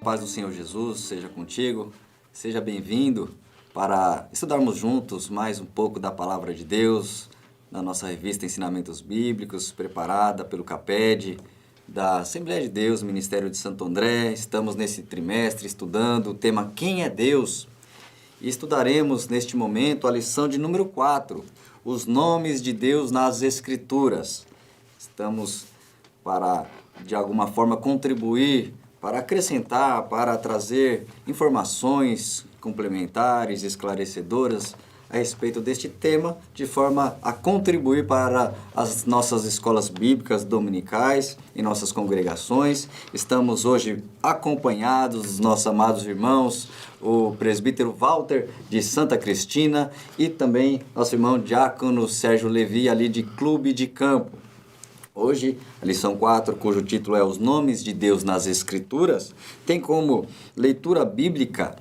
Paz do Senhor Jesus seja contigo, seja bem-vindo para estudarmos juntos mais um pouco da Palavra de Deus, na nossa revista Ensinamentos Bíblicos, preparada pelo CAPED, da Assembleia de Deus, Ministério de Santo André. Estamos nesse trimestre estudando o tema Quem é Deus? E estudaremos neste momento a lição de número 4, os nomes de Deus nas Escrituras. Estamos para, de alguma forma, contribuir, para acrescentar, para trazer informações complementares, esclarecedoras a respeito deste tema, de forma a contribuir para as nossas escolas bíblicas dominicais e nossas congregações. Estamos hoje acompanhados dos nossos amados irmãos, o presbítero Walter de Santa Cristina e também nosso irmão diácono Sérgio Levi, ali de Clube de Campo. Hoje, a lição 4, cujo título é Os Nomes de Deus nas Escrituras, tem como leitura bíblica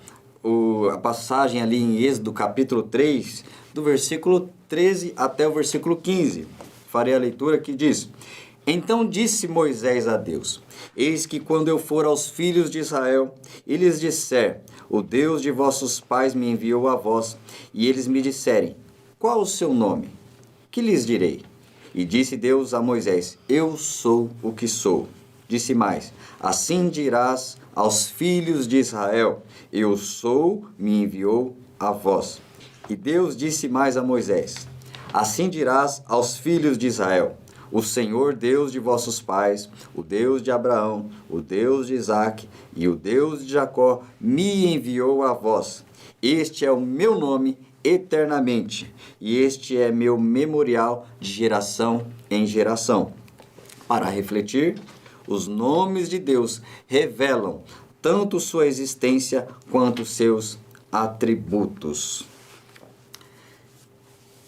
a passagem ali em Êxodo capítulo 3, do versículo 13 até o versículo 15. Farei a leitura que diz: Então disse Moisés a Deus: Eis que quando eu for aos filhos de Israel e lhes disser: O Deus de vossos pais me enviou a vós, e eles me disserem: Qual o seu nome? Que lhes direi? E disse Deus a Moisés: Eu sou o que sou. Disse mais: Assim dirás aos filhos de Israel: Eu sou, me enviou a vós. E Deus disse mais a Moisés: Assim dirás aos filhos de Israel: O Senhor Deus de vossos pais, o Deus de Abraão, o Deus de Isaque e o Deus de Jacó, me enviou a vós. Este é o meu nome eternamente, e este é meu memorial de geração em geração. Para refletir, os nomes de Deus revelam tanto sua existência quanto seus atributos.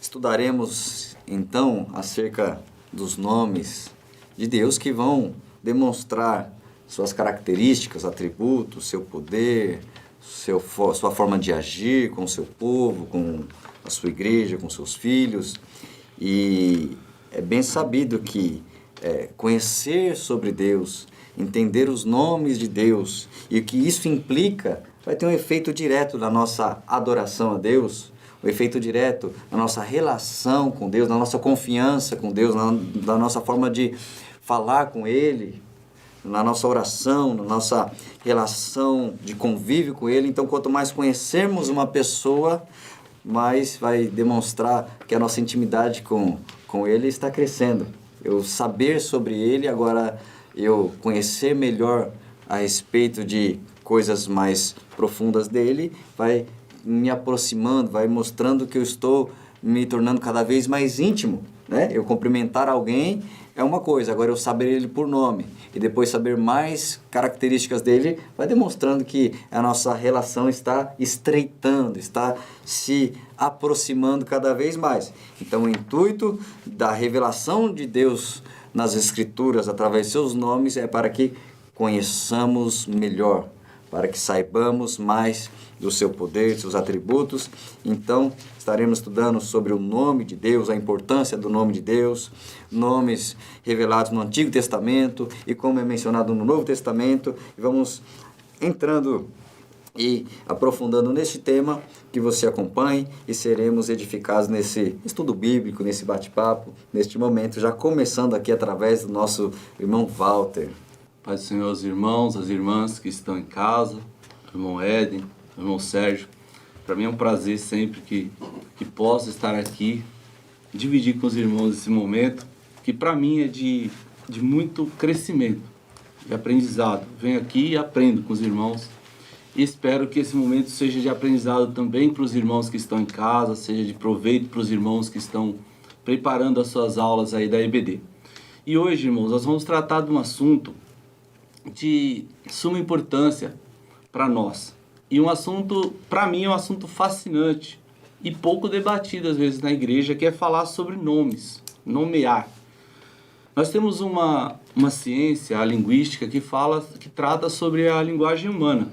Estudaremos então acerca dos nomes de Deus que vão demonstrar suas características, atributos, seu poder, sua forma de agir com o seu povo, com a sua igreja, com seus filhos. E é bem sabido que conhecer sobre Deus, entender os nomes de Deus e o que isso implica, vai ter um efeito direto na nossa adoração a Deus, um efeito direto na nossa relação com Deus, na nossa confiança com Deus, na nossa forma de falar com Ele, na nossa oração, na nossa relação de convívio com Ele. Então, quanto mais conhecermos uma pessoa, mais vai demonstrar que a nossa intimidade com Ele está crescendo. Eu saber sobre Ele, agora eu conhecer melhor a respeito de coisas mais profundas dele, vai me aproximando, vai mostrando que eu estou me tornando cada vez mais íntimo, né? Eu cumprimentar alguém é uma coisa, agora eu saber ele por nome e depois saber mais características dele, vai demonstrando que a nossa relação está estreitando, está se aproximando cada vez mais. Então, o intuito da revelação de Deus nas Escrituras, através de seus nomes, é para que conheçamos melhor, para que saibamos mais do seu poder, seus atributos. Então, estaremos estudando sobre o nome de Deus, a importância do nome de Deus, nomes revelados no Antigo Testamento e como é mencionado no Novo Testamento. E vamos entrando e aprofundando neste tema, que você acompanhe e seremos edificados nesse estudo bíblico, nesse bate-papo, neste momento, já começando aqui através do nosso irmão Walter. Pai do Senhor, os irmãos, as irmãs que estão em casa, irmão Éden, irmão Sérgio, para mim é um prazer sempre que posso estar aqui, dividir com os irmãos esse momento, que para mim é de muito crescimento, de aprendizado. Venho aqui e aprendo com os irmãos e espero que esse momento seja de aprendizado também para os irmãos que estão em casa, seja de proveito para os irmãos que estão preparando as suas aulas aí da EBD. E hoje, irmãos, nós vamos tratar de um assunto de suma importância para nós. E um assunto, para mim, é um assunto fascinante e pouco debatido às vezes na igreja, que é falar sobre nomes, nomear. Nós temos uma ciência, a linguística, que trata sobre a linguagem humana.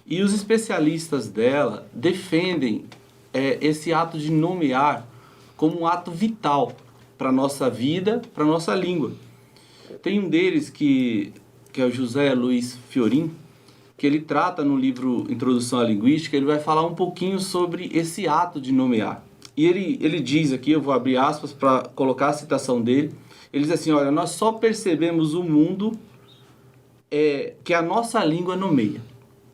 E os especialistas dela defendem esse ato de nomear como um ato vital para a nossa vida, para a nossa língua. Tem um deles que é o José Luiz Fiorin, que ele trata no livro Introdução à Linguística, ele vai falar um pouquinho sobre esse ato de nomear. E ele diz aqui, eu vou abrir aspas para colocar a citação dele, ele diz assim, olha, nós só percebemos o mundo que a nossa língua nomeia.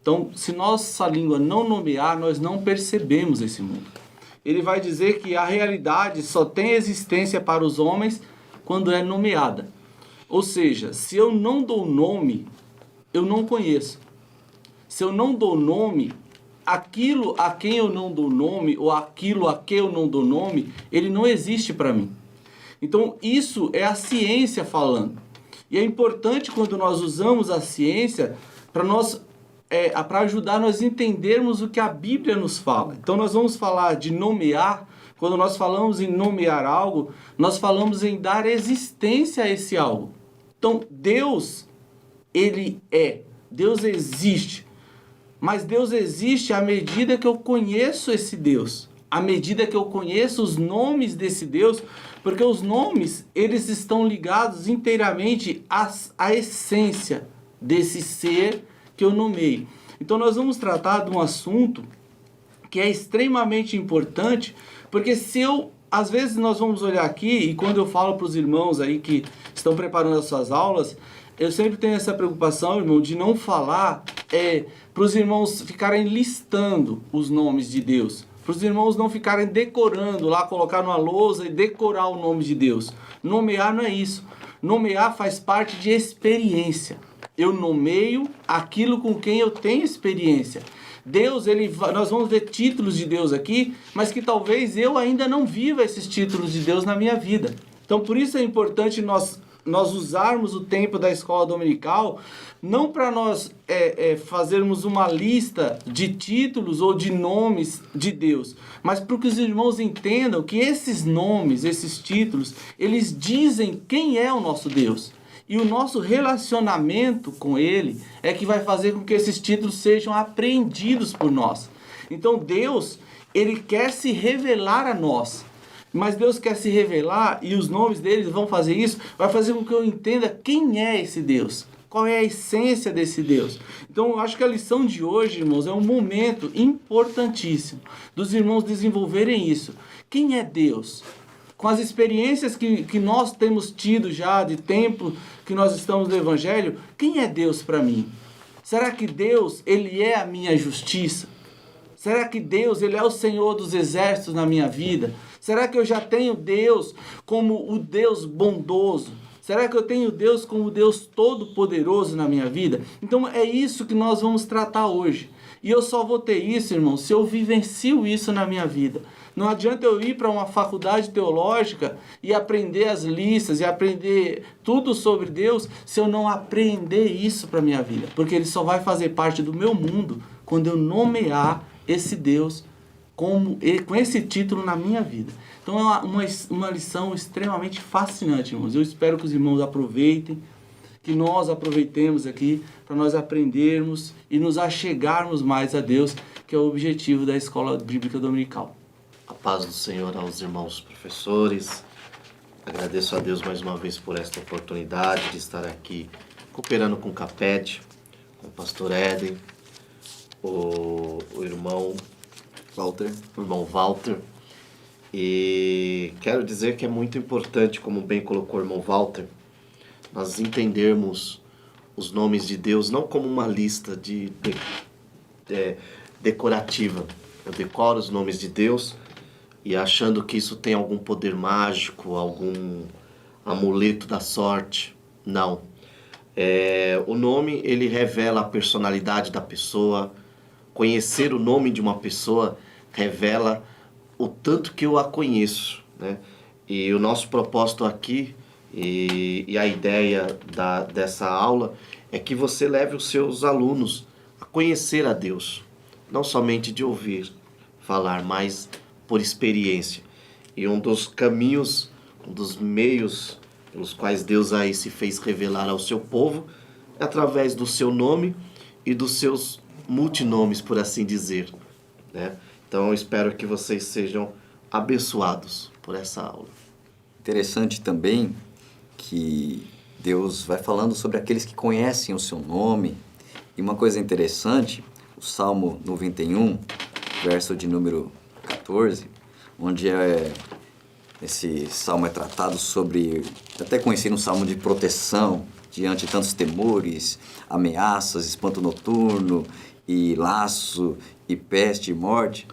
Então, se nossa língua não nomear, nós não percebemos esse mundo. Ele vai dizer que a realidade só tem existência para os homens quando é nomeada. Ou seja, se eu não dou nome, eu não conheço. Se eu não dou nome, aquilo a quem eu não dou nome, ou aquilo a que eu não dou nome, ele não existe para mim. Então, isso é a ciência falando. E é importante quando nós usamos a ciência para ajudar nós a entendermos o que a Bíblia nos fala. Então, nós vamos falar de nomear. Quando nós falamos em nomear algo, nós falamos em dar existência a esse algo. Então, Deus, ele é. Deus existe. Mas Deus existe à medida que eu conheço esse Deus. À medida que eu conheço os nomes desse Deus, porque os nomes, eles estão ligados inteiramente à essência desse ser que eu nomeio. Então nós vamos tratar de um assunto que é extremamente importante, porque às vezes nós vamos olhar aqui, e quando eu falo para os irmãos aí que estão preparando as suas aulas, eu sempre tenho essa preocupação, irmão, de não falar para os irmãos ficarem listando os nomes de Deus. Para os irmãos não ficarem decorando lá, colocar numa lousa e decorar o nome de Deus. Nomear não é isso. Nomear faz parte de experiência. Eu nomeio aquilo com quem eu tenho experiência. Deus, nós vamos ver títulos de Deus aqui, mas que talvez eu ainda não viva esses títulos de Deus na minha vida. Então, por isso é importante nós usarmos o tempo da escola dominical, não para nós fazermos uma lista de títulos ou de nomes de Deus, mas para que os irmãos entendam que esses nomes, esses títulos, eles dizem quem é o nosso Deus. E o nosso relacionamento com Ele é que vai fazer com que esses títulos sejam apreendidos por nós. Então Deus, Ele quer se revelar a nós. Mas Deus quer se revelar e os nomes deles vão fazer isso, vai fazer com que eu entenda quem é esse Deus, qual é a essência desse Deus. Então eu acho que a lição de hoje, irmãos, é um momento importantíssimo dos irmãos desenvolverem isso. Quem é Deus? Com as experiências que nós temos tido já de tempo que nós estamos no Evangelho, quem é Deus para mim? Será que Deus, Ele é a minha justiça? Será que Deus, Ele é o Senhor dos exércitos na minha vida? Será que eu já tenho Deus como o Deus bondoso? Será que eu tenho Deus como o Deus todo-poderoso na minha vida? Então é isso que nós vamos tratar hoje. E eu só vou ter isso, irmão, se eu vivencio isso na minha vida. Não adianta eu ir para uma faculdade teológica e aprender as listas e aprender tudo sobre Deus se eu não aprender isso para a minha vida. Porque ele só vai fazer parte do meu mundo quando eu nomear esse Deus com esse título na minha vida. Então é uma lição extremamente fascinante, irmãos. Eu espero que os irmãos aproveitem, que nós aproveitemos aqui para nós aprendermos e nos achegarmos mais a Deus, que é o objetivo da Escola Bíblica Dominical. A paz do Senhor aos irmãos professores. Agradeço a Deus mais uma vez por esta oportunidade de estar aqui cooperando com o CAPED, com o pastor Éden, o irmão Walter. E quero dizer que é muito importante, como bem colocou o irmão Walter, nós entendermos os nomes de Deus não como uma lista decorativa. Eu decoro os nomes de Deus e achando que isso tem algum poder mágico, algum amuleto da sorte. Não. O nome, ele revela a personalidade da pessoa. Conhecer o nome de uma pessoa revela o tanto que eu a conheço, né? E o nosso propósito aqui e a ideia dessa aula é que você leve os seus alunos a conhecer a Deus, não somente de ouvir falar, mas por experiência. E um dos caminhos, um dos meios pelos quais Deus aí se fez revelar ao seu povo é através do seu nome e dos seus multinomes, por assim dizer, né? Então eu espero que vocês sejam abençoados por essa aula. Interessante também que Deus vai falando sobre aqueles que conhecem o seu nome E uma coisa interessante, o Salmo 91, verso de número 14, onde esse salmo é tratado sobre, até conhecido um salmo de proteção diante de tantos temores, ameaças, espanto noturno, e laço, e peste, e morte.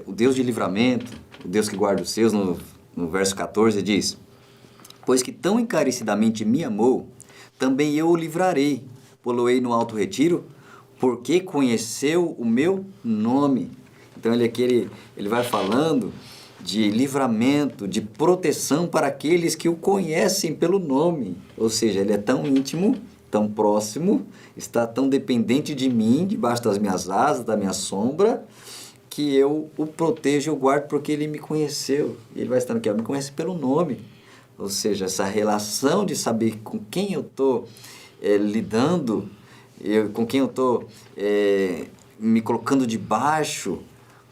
O Deus de livramento, o Deus que guarda os seus, no verso 14 diz: pois que tão encarecidamente me amou, também eu o livrarei, poloei no alto retiro, porque conheceu o meu nome. Então ele vai falando de livramento, de proteção para aqueles que o conhecem pelo nome. Ou seja, ele é tão íntimo, tão próximo, está tão dependente de mim, debaixo das minhas asas, da minha sombra, que eu o protejo, eu guardo porque ele me conheceu. E ele vai estar aqui, me conhece pelo nome. Ou seja, essa relação de saber com quem eu estou lidando, com quem eu estou me colocando debaixo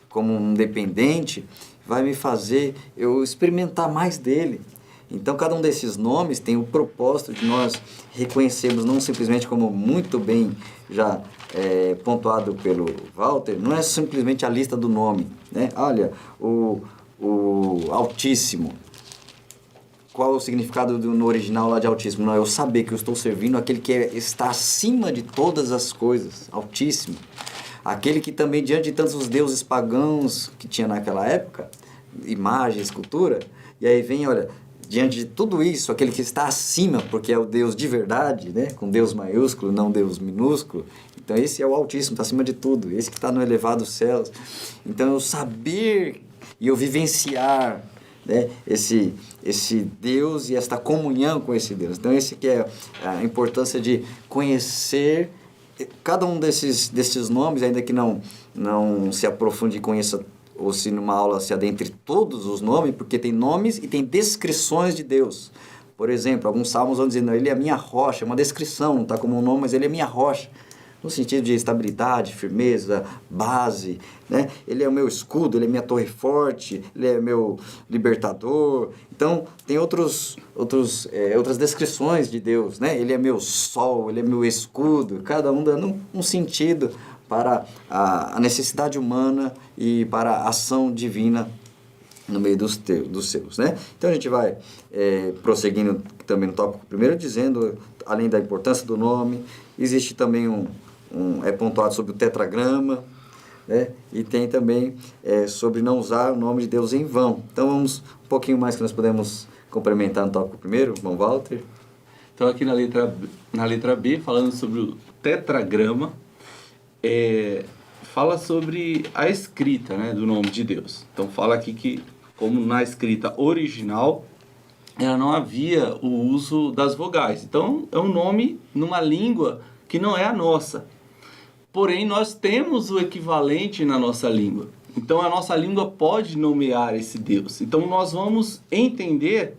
como um dependente, vai me fazer eu experimentar mais dele. Então, cada um desses nomes tem o propósito de nós reconhecermos, não simplesmente como muito bem já pontuado pelo Walter, não é simplesmente a lista do nome, né? Olha, o Altíssimo. Qual é o significado no original lá de Altíssimo? Não, eu saber que eu estou servindo aquele que está acima de todas as coisas, Altíssimo. Aquele que também, diante de tantos deuses pagãos que tinha naquela época, imagem, escultura, e aí vem, olha, diante de tudo isso, aquele que está acima, porque é o Deus de verdade, né? Com Deus maiúsculo, não Deus minúsculo. Então esse é o Altíssimo, está acima de tudo, esse que está no elevado céus. Então eu saber e eu vivenciar, né, esse Deus e esta comunhão com esse Deus. Então esse que é a importância de conhecer cada um desses nomes, ainda que não se aprofunde e conheça, ou se numa aula se adentre todos os nomes, porque tem nomes e tem descrições de Deus. Por exemplo, alguns salmos vão dizer, não, ele é a minha rocha, é uma descrição, não está como um nome, mas ele é minha rocha. No sentido de estabilidade, firmeza, base, né? Ele é o meu escudo, ele é minha torre forte, ele é meu libertador. Então, tem outras descrições de Deus, né? Ele é meu sol, ele é meu escudo, cada um dando um sentido para a necessidade humana e para a ação divina no meio dos seus, né? Então, a gente vai prosseguindo também no tópico primeiro, dizendo, além da importância do nome, existe também é pontuado sobre o tetragrama, né? E tem também sobre não usar o nome de Deus em vão. Então vamos um pouquinho mais que nós podemos complementar no tópico primeiro, irmão Walter. Então aqui na letra B, falando sobre o tetragrama, fala sobre a escrita, né, do nome de Deus. Então fala aqui que, como na escrita original, ela não havia o uso das vogais. Então é um nome numa língua que não é a nossa. Porém, nós temos o equivalente na nossa língua. Então, a nossa língua pode nomear esse Deus. Então, nós vamos entender,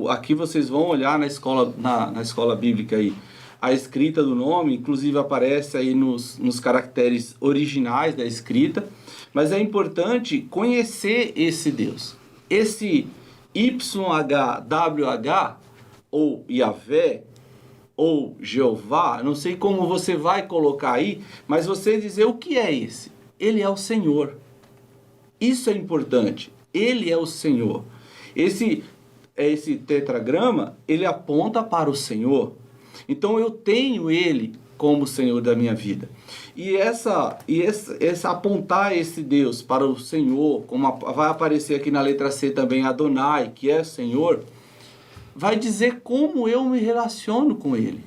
aqui vocês vão olhar na escola bíblica aí, a escrita do nome, inclusive aparece aí nos caracteres originais da escrita, mas é importante conhecer esse Deus. Esse YHWH, ou Yahvé, ou Jeová, não sei como você vai colocar aí, mas você dizer o que é esse? Ele é o Senhor. Isso é importante. Ele é o Senhor. Esse tetragrama, ele aponta para o Senhor. Então eu tenho ele como Senhor da minha vida. E essa apontar esse Deus para o Senhor, como vai aparecer aqui na letra C também, Adonai, que é Senhor, vai dizer como eu me relaciono com ele.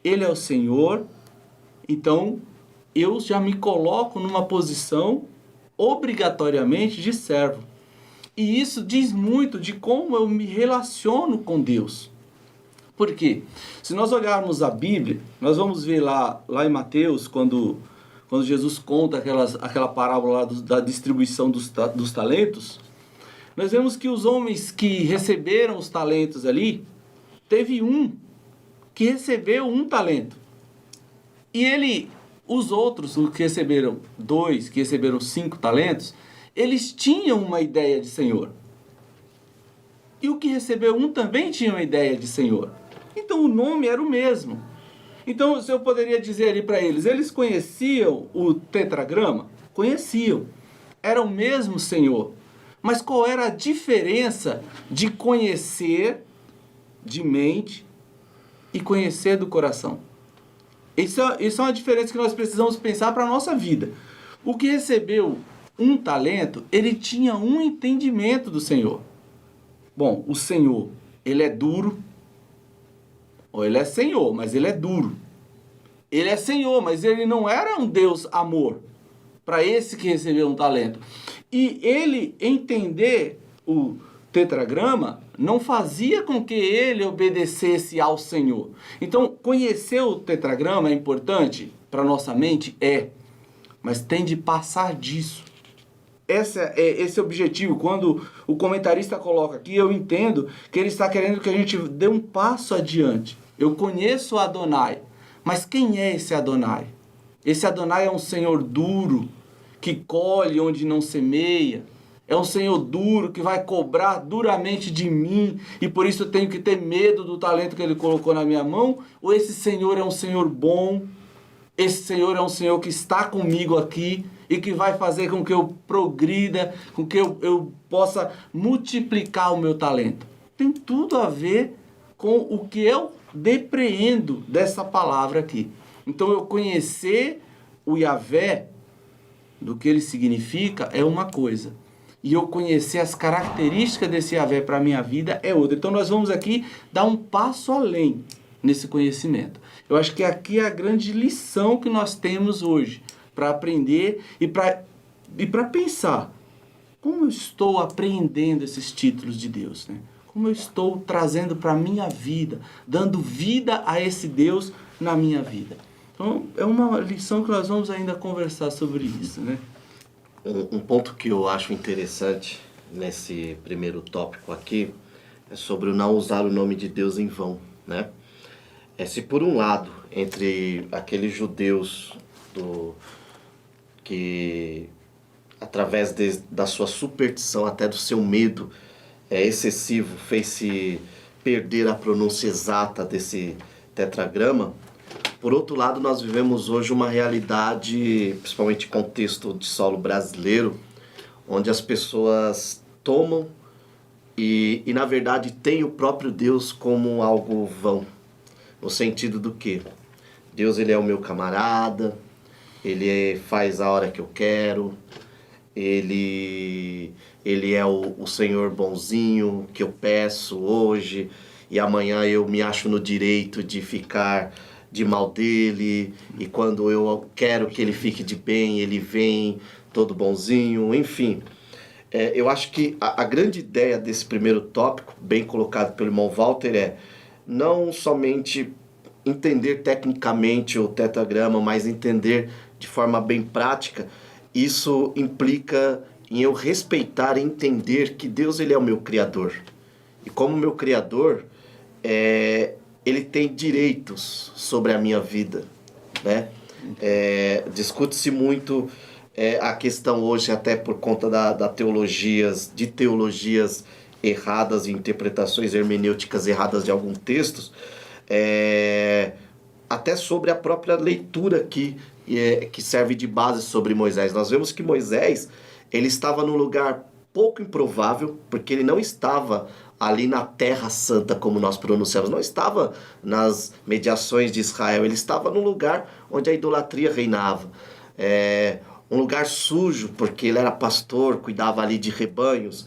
Ele é o Senhor, então eu já me coloco numa posição obrigatoriamente de servo. E isso diz muito de como eu me relaciono com Deus. Por quê? Se nós olharmos a Bíblia, nós vamos ver lá em Mateus, quando Jesus conta aquela parábola lá da distribuição dos talentos, nós vemos que os homens que receberam os talentos ali, teve um que recebeu 1 talento. E os outros, os que receberam 2, que receberam 5 talentos, eles tinham uma ideia de Senhor. E o que recebeu 1 também tinha uma ideia de Senhor. Então o nome era o mesmo. Então, se eu poderia dizer ali para eles conheciam o tetragrama? Conheciam. Era o mesmo Senhor. Mas qual era a diferença de conhecer de mente e conhecer do coração? Isso é uma diferença que nós precisamos pensar para a nossa vida. O que recebeu um talento, ele tinha um entendimento do Senhor. Bom, o Senhor, ele é duro, ou ele é Senhor, mas ele é duro. Ele é Senhor, mas ele não era um Deus amor, para esse que recebeu um talento. E ele entender o tetragrama não fazia com que ele obedecesse ao Senhor. Então, conhecer o tetragrama é importante para nossa mente? Mas tem de passar disso. Esse é o objetivo. Quando o comentarista coloca aqui, eu entendo que ele está querendo que a gente dê um passo adiante. Eu conheço o Adonai, mas quem é esse Adonai? Esse Adonai é um Senhor duro, que colhe onde não semeia. É um Senhor duro que vai cobrar duramente de mim e por isso eu tenho que ter medo do talento que Ele colocou na minha mão? Ou esse Senhor é um Senhor bom? Esse Senhor é um Senhor que está comigo aqui e que vai fazer com que eu progrida, com que eu possa multiplicar o meu talento? Tem tudo a ver com o que eu depreendo dessa palavra aqui. Então eu conhecer o Yahvé, do que ele significa, é uma coisa. E eu conhecer as características desse Yahvé para a minha vida é outra. Então nós vamos aqui dar um passo além nesse conhecimento. Eu acho que aqui é a grande lição que nós temos hoje para aprender e para pensar. Como eu estou apreendendo esses títulos de Deus, né? Como eu estou trazendo para a minha vida, dando vida a esse Deus na minha vida. Então, é uma lição que nós vamos ainda conversar sobre isso, né? Um ponto que eu acho interessante nesse primeiro tópico aqui é sobre o não usar o nome de Deus em vão, né? Se por um lado, entre aqueles judeus que, através da sua superstição, até do seu medo excessivo, fez-se perder a pronúncia exata desse tetragrama, por outro lado, nós vivemos hoje uma realidade, principalmente contexto de solo brasileiro, onde as pessoas tomam e na verdade têm o próprio Deus como algo vão. No sentido do que? Deus, ele é o meu camarada, ele faz a hora que eu quero, ele é o Senhor bonzinho que eu peço hoje e amanhã eu me acho no direito de ficar de mal dele, e quando eu quero que ele fique de bem, ele vem todo bonzinho, enfim. Eu acho que a grande ideia desse primeiro tópico, bem colocado pelo irmão Walter, é não somente entender tecnicamente o tetragrama, mas entender de forma bem prática. Isso implica em eu respeitar e entender que Deus, ele é o meu Criador. E como meu Criador, ele tem direitos sobre a minha vida, né? Discute-se muito a questão hoje, até por conta de teologias erradas e interpretações hermenêuticas erradas de alguns textos, até sobre a própria leitura que serve de base sobre Moisés. Nós vemos que Moisés, ele estava num lugar pouco improvável, porque ele não estava ali na Terra Santa, como nós pronunciamos, não estava nas mediações de Israel, ele estava num lugar onde a idolatria reinava. Um lugar sujo, porque ele era pastor, cuidava ali de rebanhos.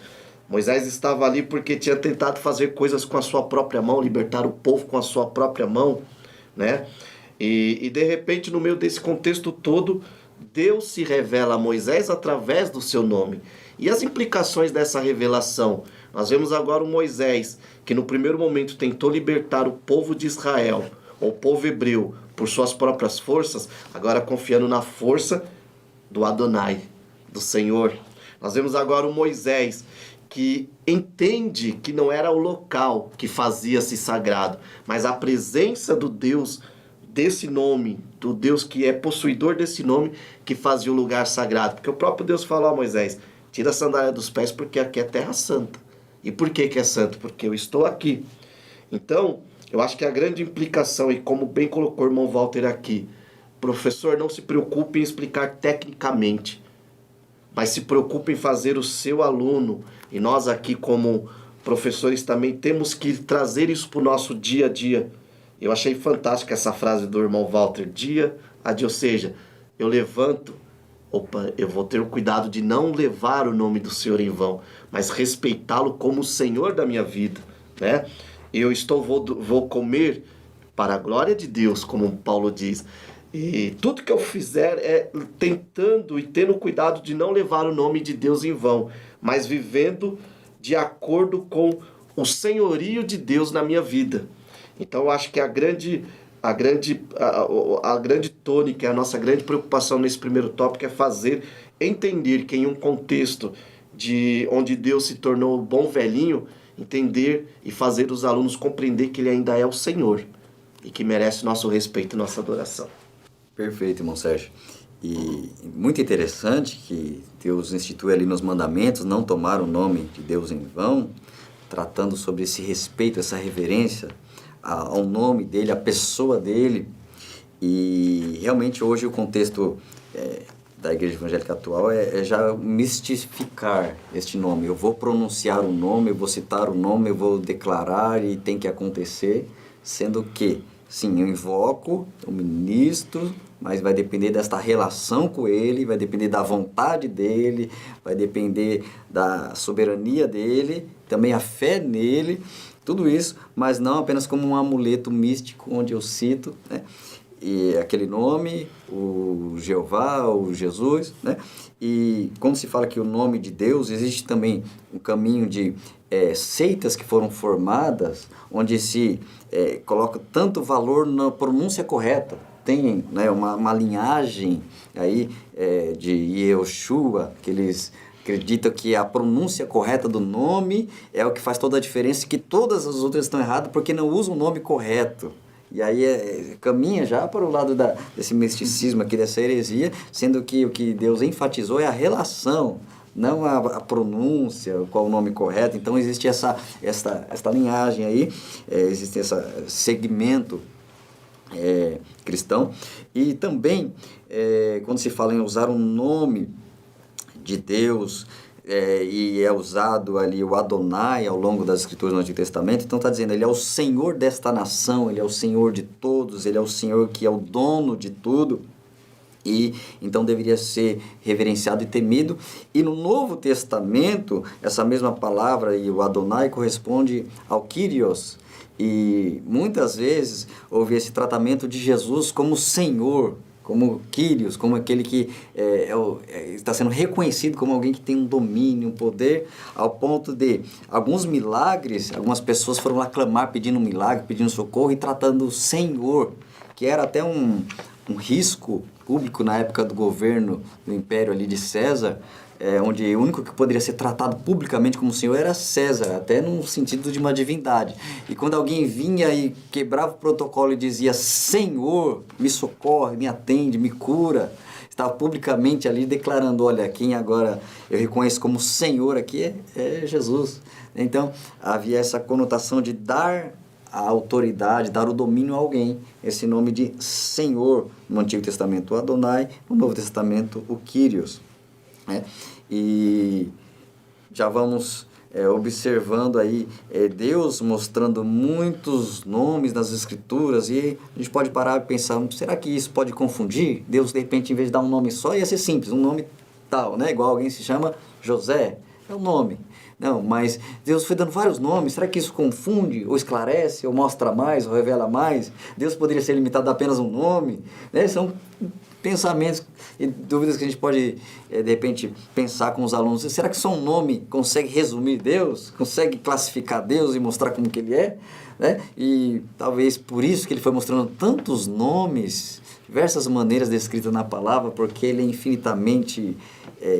Moisés estava ali porque tinha tentado fazer coisas com a sua própria mão, libertar o povo com a sua própria mão, né? E de repente, no meio desse contexto todo, Deus se revela a Moisés através do seu nome. E as implicações dessa revelação? Nós vemos agora o Moisés, que no primeiro momento tentou libertar o povo de Israel, ou o povo hebreu, por suas próprias forças, agora confiando na força do Adonai, do Senhor. Nós vemos agora o Moisés, que entende que não era o local que fazia-se sagrado, mas a presença do Deus desse nome, do Deus que é possuidor desse nome, que fazia o lugar sagrado. Porque o próprio Deus falou a Moisés: tira a sandália dos pés, porque aqui é terra santa. E por que é santo? Porque eu estou aqui. Então, Eu acho que a grande implicação, e como bem colocou o irmão Walter aqui, professor, não se preocupe em explicar tecnicamente, mas se preocupe em fazer o seu aluno, e nós aqui como professores também temos que trazer isso para o nosso dia a dia. Eu achei fantástica essa frase do irmão Walter, dia a dia, ou seja, eu levanto, eu vou ter o cuidado de não levar o nome do Senhor em vão, mas respeitá-lo como o Senhor da minha vida, né? Vou comer para a glória de Deus, como Paulo diz, e tudo que eu fizer é tentando e tendo cuidado de não levar o nome de Deus em vão, mas vivendo de acordo com o senhorio de Deus na minha vida. Então eu acho que a grande tônica, a nossa grande preocupação nesse primeiro tópico é fazer entender que em um contexto onde Deus se tornou bom velhinho, entender e fazer os alunos compreender que ele ainda é o Senhor e que merece nosso respeito e nossa adoração. Perfeito, irmão Sérgio. E muito interessante que Deus institui ali nos mandamentos não tomar o nome de Deus em vão, tratando sobre esse respeito, essa reverência ao nome dele, à pessoa dele. E realmente hoje o contexto da igreja evangélica atual é já mistificar este nome. Eu vou pronunciar o nome, eu vou citar o nome, eu vou declarar e tem que acontecer, sendo que, sim, eu invoco o ministro, mas vai depender desta relação com ele, vai depender da vontade dele, vai depender da soberania dele, também a fé nele, tudo isso, mas não apenas como um amuleto místico onde eu cito, né? E aquele nome, o Jeová, o Jesus, né? E quando se fala que o nome de Deus, existe também um caminho de seitas que foram formadas, onde se coloca tanto valor na pronúncia correta. Tem, né, uma linhagem aí de Yehoshua, que eles acreditam que a pronúncia correta do nome é o que faz toda a diferença, que todas as outras estão erradas porque não usam o nome correto. E aí caminha já para o lado desse misticismo aqui, dessa heresia, sendo que o que Deus enfatizou é a relação, não a pronúncia, qual o nome correto. Então existe essa linhagem aí, existe esse segmento cristão. E também, quando se fala em usar um nome de Deus, e é usado ali o Adonai ao longo das escrituras no Antigo Testamento, então está dizendo, ele é o Senhor desta nação, ele é o Senhor de todos, ele é o Senhor que é o dono de tudo, e então deveria ser reverenciado e temido. E no Novo Testamento, essa mesma palavra, e o Adonai, corresponde ao Kyrios, e muitas vezes houve esse tratamento de Jesus como Senhor, como Kyrios, como aquele que está sendo reconhecido como alguém que tem um domínio, um poder, ao ponto de alguns milagres, algumas pessoas foram lá clamar pedindo um milagre, pedindo socorro e tratando o Senhor, que era até um risco público na época do governo do Império ali de César, onde o único que poderia ser tratado publicamente como Senhor era César, até no sentido de uma divindade. E quando alguém vinha e quebrava o protocolo e dizia, Senhor, me socorre, me atende, me cura, estava publicamente ali declarando, olha, quem agora eu reconheço como Senhor aqui é Jesus. Então, havia essa conotação de dar a autoridade, dar o domínio a alguém, esse nome de Senhor, no Antigo Testamento o Adonai, no Novo Testamento o Kyrios. E já vamos observando aí Deus mostrando muitos nomes nas Escrituras, e a gente pode parar e pensar, será que isso pode confundir? Deus, de repente, em vez de dar um nome só, ia ser simples, um nome tal, né? Igual alguém se chama José, é um nome. Não, mas Deus foi dando vários nomes, será que isso confunde, ou esclarece, ou mostra mais, ou revela mais? Deus poderia ser limitado a apenas um nome, né? São pensamentos e dúvidas que a gente pode, de repente, pensar com os alunos. Será que só um nome consegue resumir Deus? Consegue classificar Deus e mostrar como que Ele é? Né? E talvez por isso que Ele foi mostrando tantos nomes, diversas maneiras descritas na palavra, porque Ele é infinitamente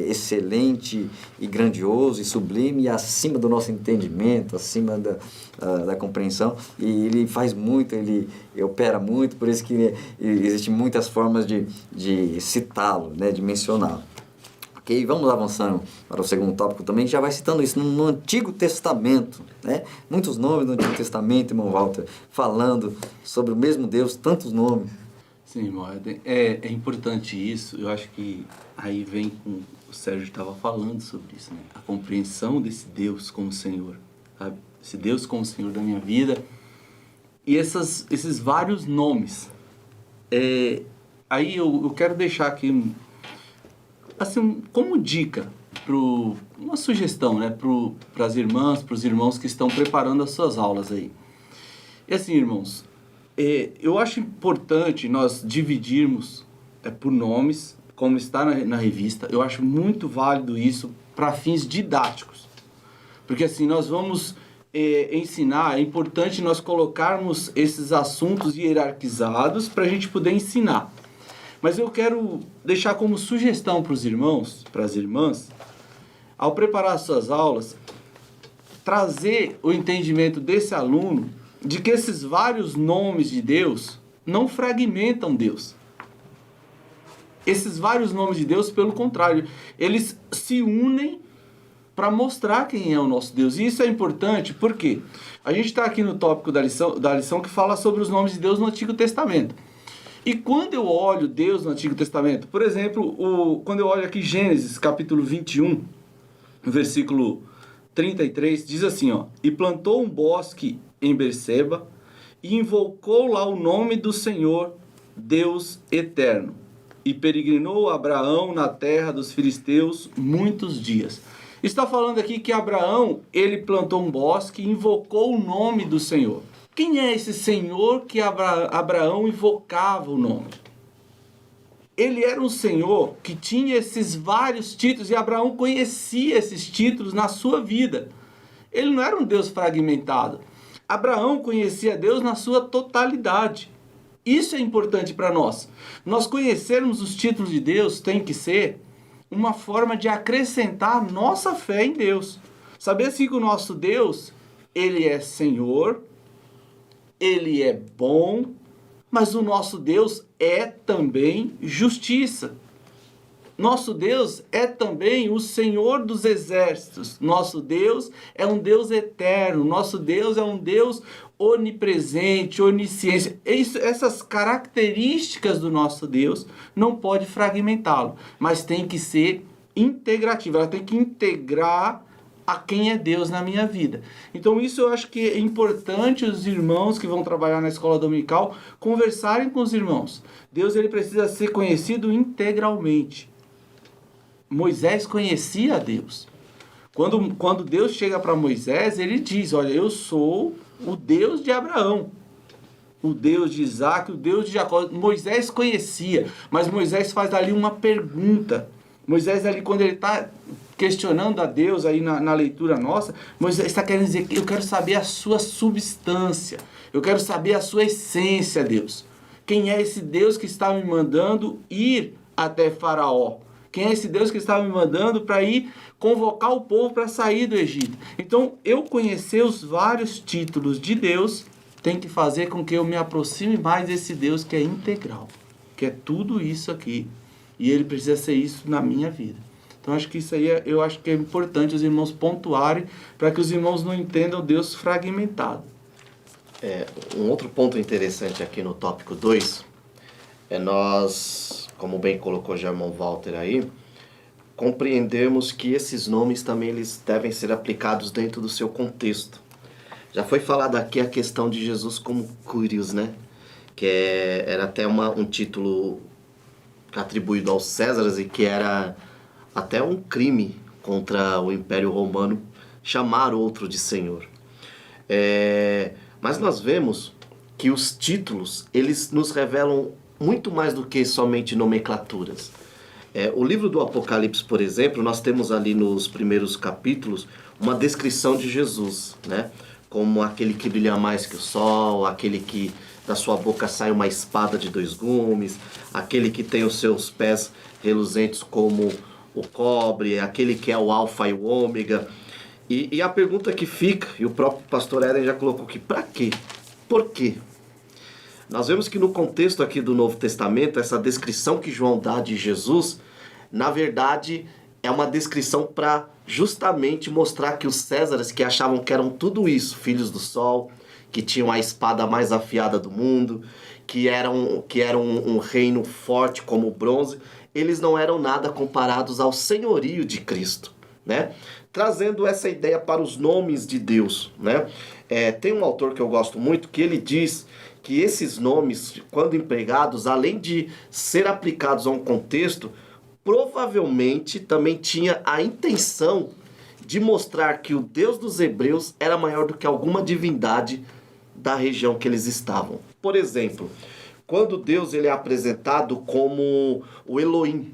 excelente e grandioso e sublime e acima do nosso entendimento, acima da compreensão, e ele faz muito, ele opera muito, por isso que existem muitas formas de citá-lo, né, de mencioná-lo. Ok, vamos avançando para o segundo tópico também, já vai citando isso no Antigo Testamento, né? Muitos nomes no Antigo Testamento, irmão Walter, falando sobre o mesmo Deus, tantos nomes. Sim, irmão, é importante isso. Eu acho que aí vem com o Sérgio estava falando sobre isso, né? A compreensão desse Deus como Senhor, sabe? Esse Deus como Senhor da minha vida. E esses vários nomes. Aí eu quero deixar aqui, assim, como dica, uma sugestão, né? Para as irmãs, para os irmãos que estão preparando as suas aulas aí. E assim, irmãos, eu acho importante nós dividirmos por nomes, como está na revista. Eu acho muito válido isso para fins didáticos. Porque assim, nós vamos ensinar, é importante nós colocarmos esses assuntos hierarquizados para a gente poder ensinar. Mas eu quero deixar como sugestão para os irmãos, para as irmãs, ao preparar as suas aulas, trazer o entendimento desse aluno de que esses vários nomes de Deus não fragmentam Deus. Esses vários nomes de Deus, pelo contrário, eles se unem para mostrar quem é o nosso Deus. E isso é importante porque a gente está aqui no tópico da lição que fala sobre os nomes de Deus no Antigo Testamento. E quando eu olho Deus no Antigo Testamento, por exemplo, quando eu olho aqui Gênesis, capítulo 21, versículo 33, diz assim, ó: E plantou um bosque em Berseba, e invocou lá o nome do Senhor, Deus eterno. E peregrinou Abraão na terra dos filisteus muitos dias. Está falando aqui que Abraão, ele plantou um bosque e invocou o nome do Senhor. Quem é esse Senhor que Abraão invocava o nome? Ele era um Senhor que tinha esses vários títulos e Abraão conhecia esses títulos na sua vida. Ele não era um Deus fragmentado. Abraão conhecia Deus na sua totalidade. Isso é importante para nós. Nós conhecermos os títulos de Deus tem que ser uma forma de acrescentar nossa fé em Deus. Saber assim que o nosso Deus, ele é Senhor, ele é bom, mas o nosso Deus é também justiça. Nosso Deus é também o Senhor dos exércitos. Nosso Deus é um Deus eterno. Nosso Deus é um Deus onipresente, onisciente. Essas características do nosso Deus não pode fragmentá-lo, mas tem que ser integrativa. Ela tem que integrar a quem é Deus na minha vida. Então isso eu acho que é importante os irmãos que vão trabalhar na escola dominical conversarem com os irmãos. Deus, ele precisa ser conhecido integralmente. Moisés conhecia a Deus. Quando Deus chega para Moisés, ele diz, olha, eu sou o Deus de Abraão, o Deus de Isaac, o Deus de Jacó. Moisés conhecia, mas Moisés faz ali uma pergunta. Moisés ali, quando ele está questionando a Deus aí na leitura nossa, Moisés está querendo dizer que eu quero saber a sua substância, eu quero saber a sua essência, Deus. Quem é esse Deus que está me mandando ir até Faraó? Quem é esse Deus que está me mandando para ir convocar o povo para sair do Egito? Então, eu conhecer os vários títulos de Deus tem que fazer com que eu me aproxime mais desse Deus que é integral, que é tudo isso aqui. E ele precisa ser isso na minha vida. Então, acho que isso aí eu acho que é importante os irmãos pontuarem para que os irmãos não entendam Deus fragmentado. Um outro ponto interessante aqui no tópico 2 é nós, como bem colocou já o irmão Walter aí, compreendermos que esses nomes também eles devem ser aplicados dentro do seu contexto. Já foi falado aqui a questão de Jesus como Curios, né? Que era até um título atribuído aos Césares e que era até um crime contra o Império Romano chamar outro de Senhor. Mas nós vemos que os títulos, eles nos revelam muito mais do que somente nomenclaturas. O livro do Apocalipse, por exemplo, nós temos ali nos primeiros capítulos uma descrição de Jesus, né? Como aquele que brilha mais que o sol, aquele que da sua boca sai uma espada de 2 gumes, aquele que tem os seus pés reluzentes como o cobre, aquele que é o alfa e o ômega. E a pergunta que fica, e o próprio pastor Eden já colocou aqui, para quê? Por quê? Nós vemos que no contexto aqui do Novo Testamento, essa descrição que João dá de Jesus, na verdade, é uma descrição para justamente mostrar que os Césares, que achavam que eram tudo isso, filhos do sol, que tinham a espada mais afiada do mundo, que eram um reino forte como o bronze, eles não eram nada comparados ao senhorio de Cristo, né? Trazendo essa ideia para os nomes de Deus, né? Tem um autor que eu gosto muito que ele diz que esses nomes, quando empregados, além de ser aplicados a um contexto, provavelmente também tinha a intenção de mostrar que o Deus dos hebreus era maior do que alguma divindade da região que eles estavam. Por exemplo, quando Deus ele é apresentado como o Elohim,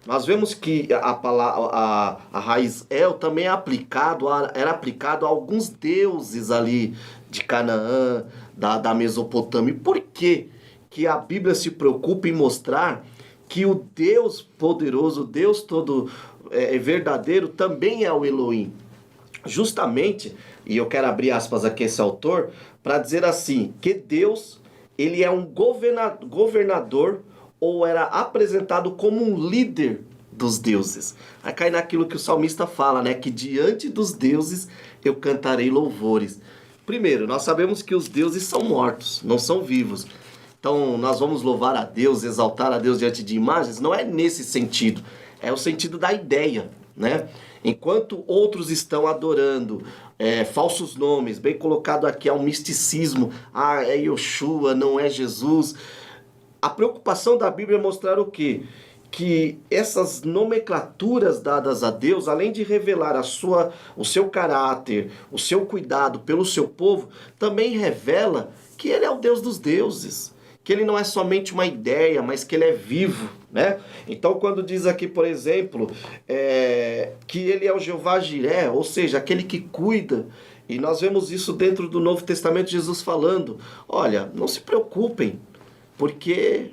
nós vemos que a raiz El também era aplicado a alguns deuses ali de Canaã, da Mesopotâmia. Por que a Bíblia se preocupa em mostrar que o Deus poderoso, o Deus todo verdadeiro, também é o Elohim? Justamente, e eu quero abrir aspas aqui esse autor, para dizer assim, que Deus ele é um governador, ou era apresentado como um líder dos deuses. Aí cai naquilo que o salmista fala, né? Que diante dos deuses eu cantarei louvores. Primeiro, nós sabemos que os deuses são mortos, não são vivos. Então, nós vamos louvar a Deus, exaltar a Deus diante de imagens? Não é nesse sentido. É o sentido da ideia, né? Enquanto outros estão adorando falsos nomes, bem colocado aqui, é um misticismo. É Yoshua, não é Jesus. A preocupação da Bíblia é mostrar o quê? Que essas nomenclaturas dadas a Deus, além de revelar o seu caráter, o seu cuidado pelo seu povo, também revela que Ele é o Deus dos deuses, que Ele não é somente uma ideia, mas que Ele é vivo, né? Então, quando diz aqui, por exemplo, que Ele é o Jeová Jiré, ou seja, aquele que cuida, e nós vemos isso dentro do Novo Testamento, Jesus falando, olha, não se preocupem, porque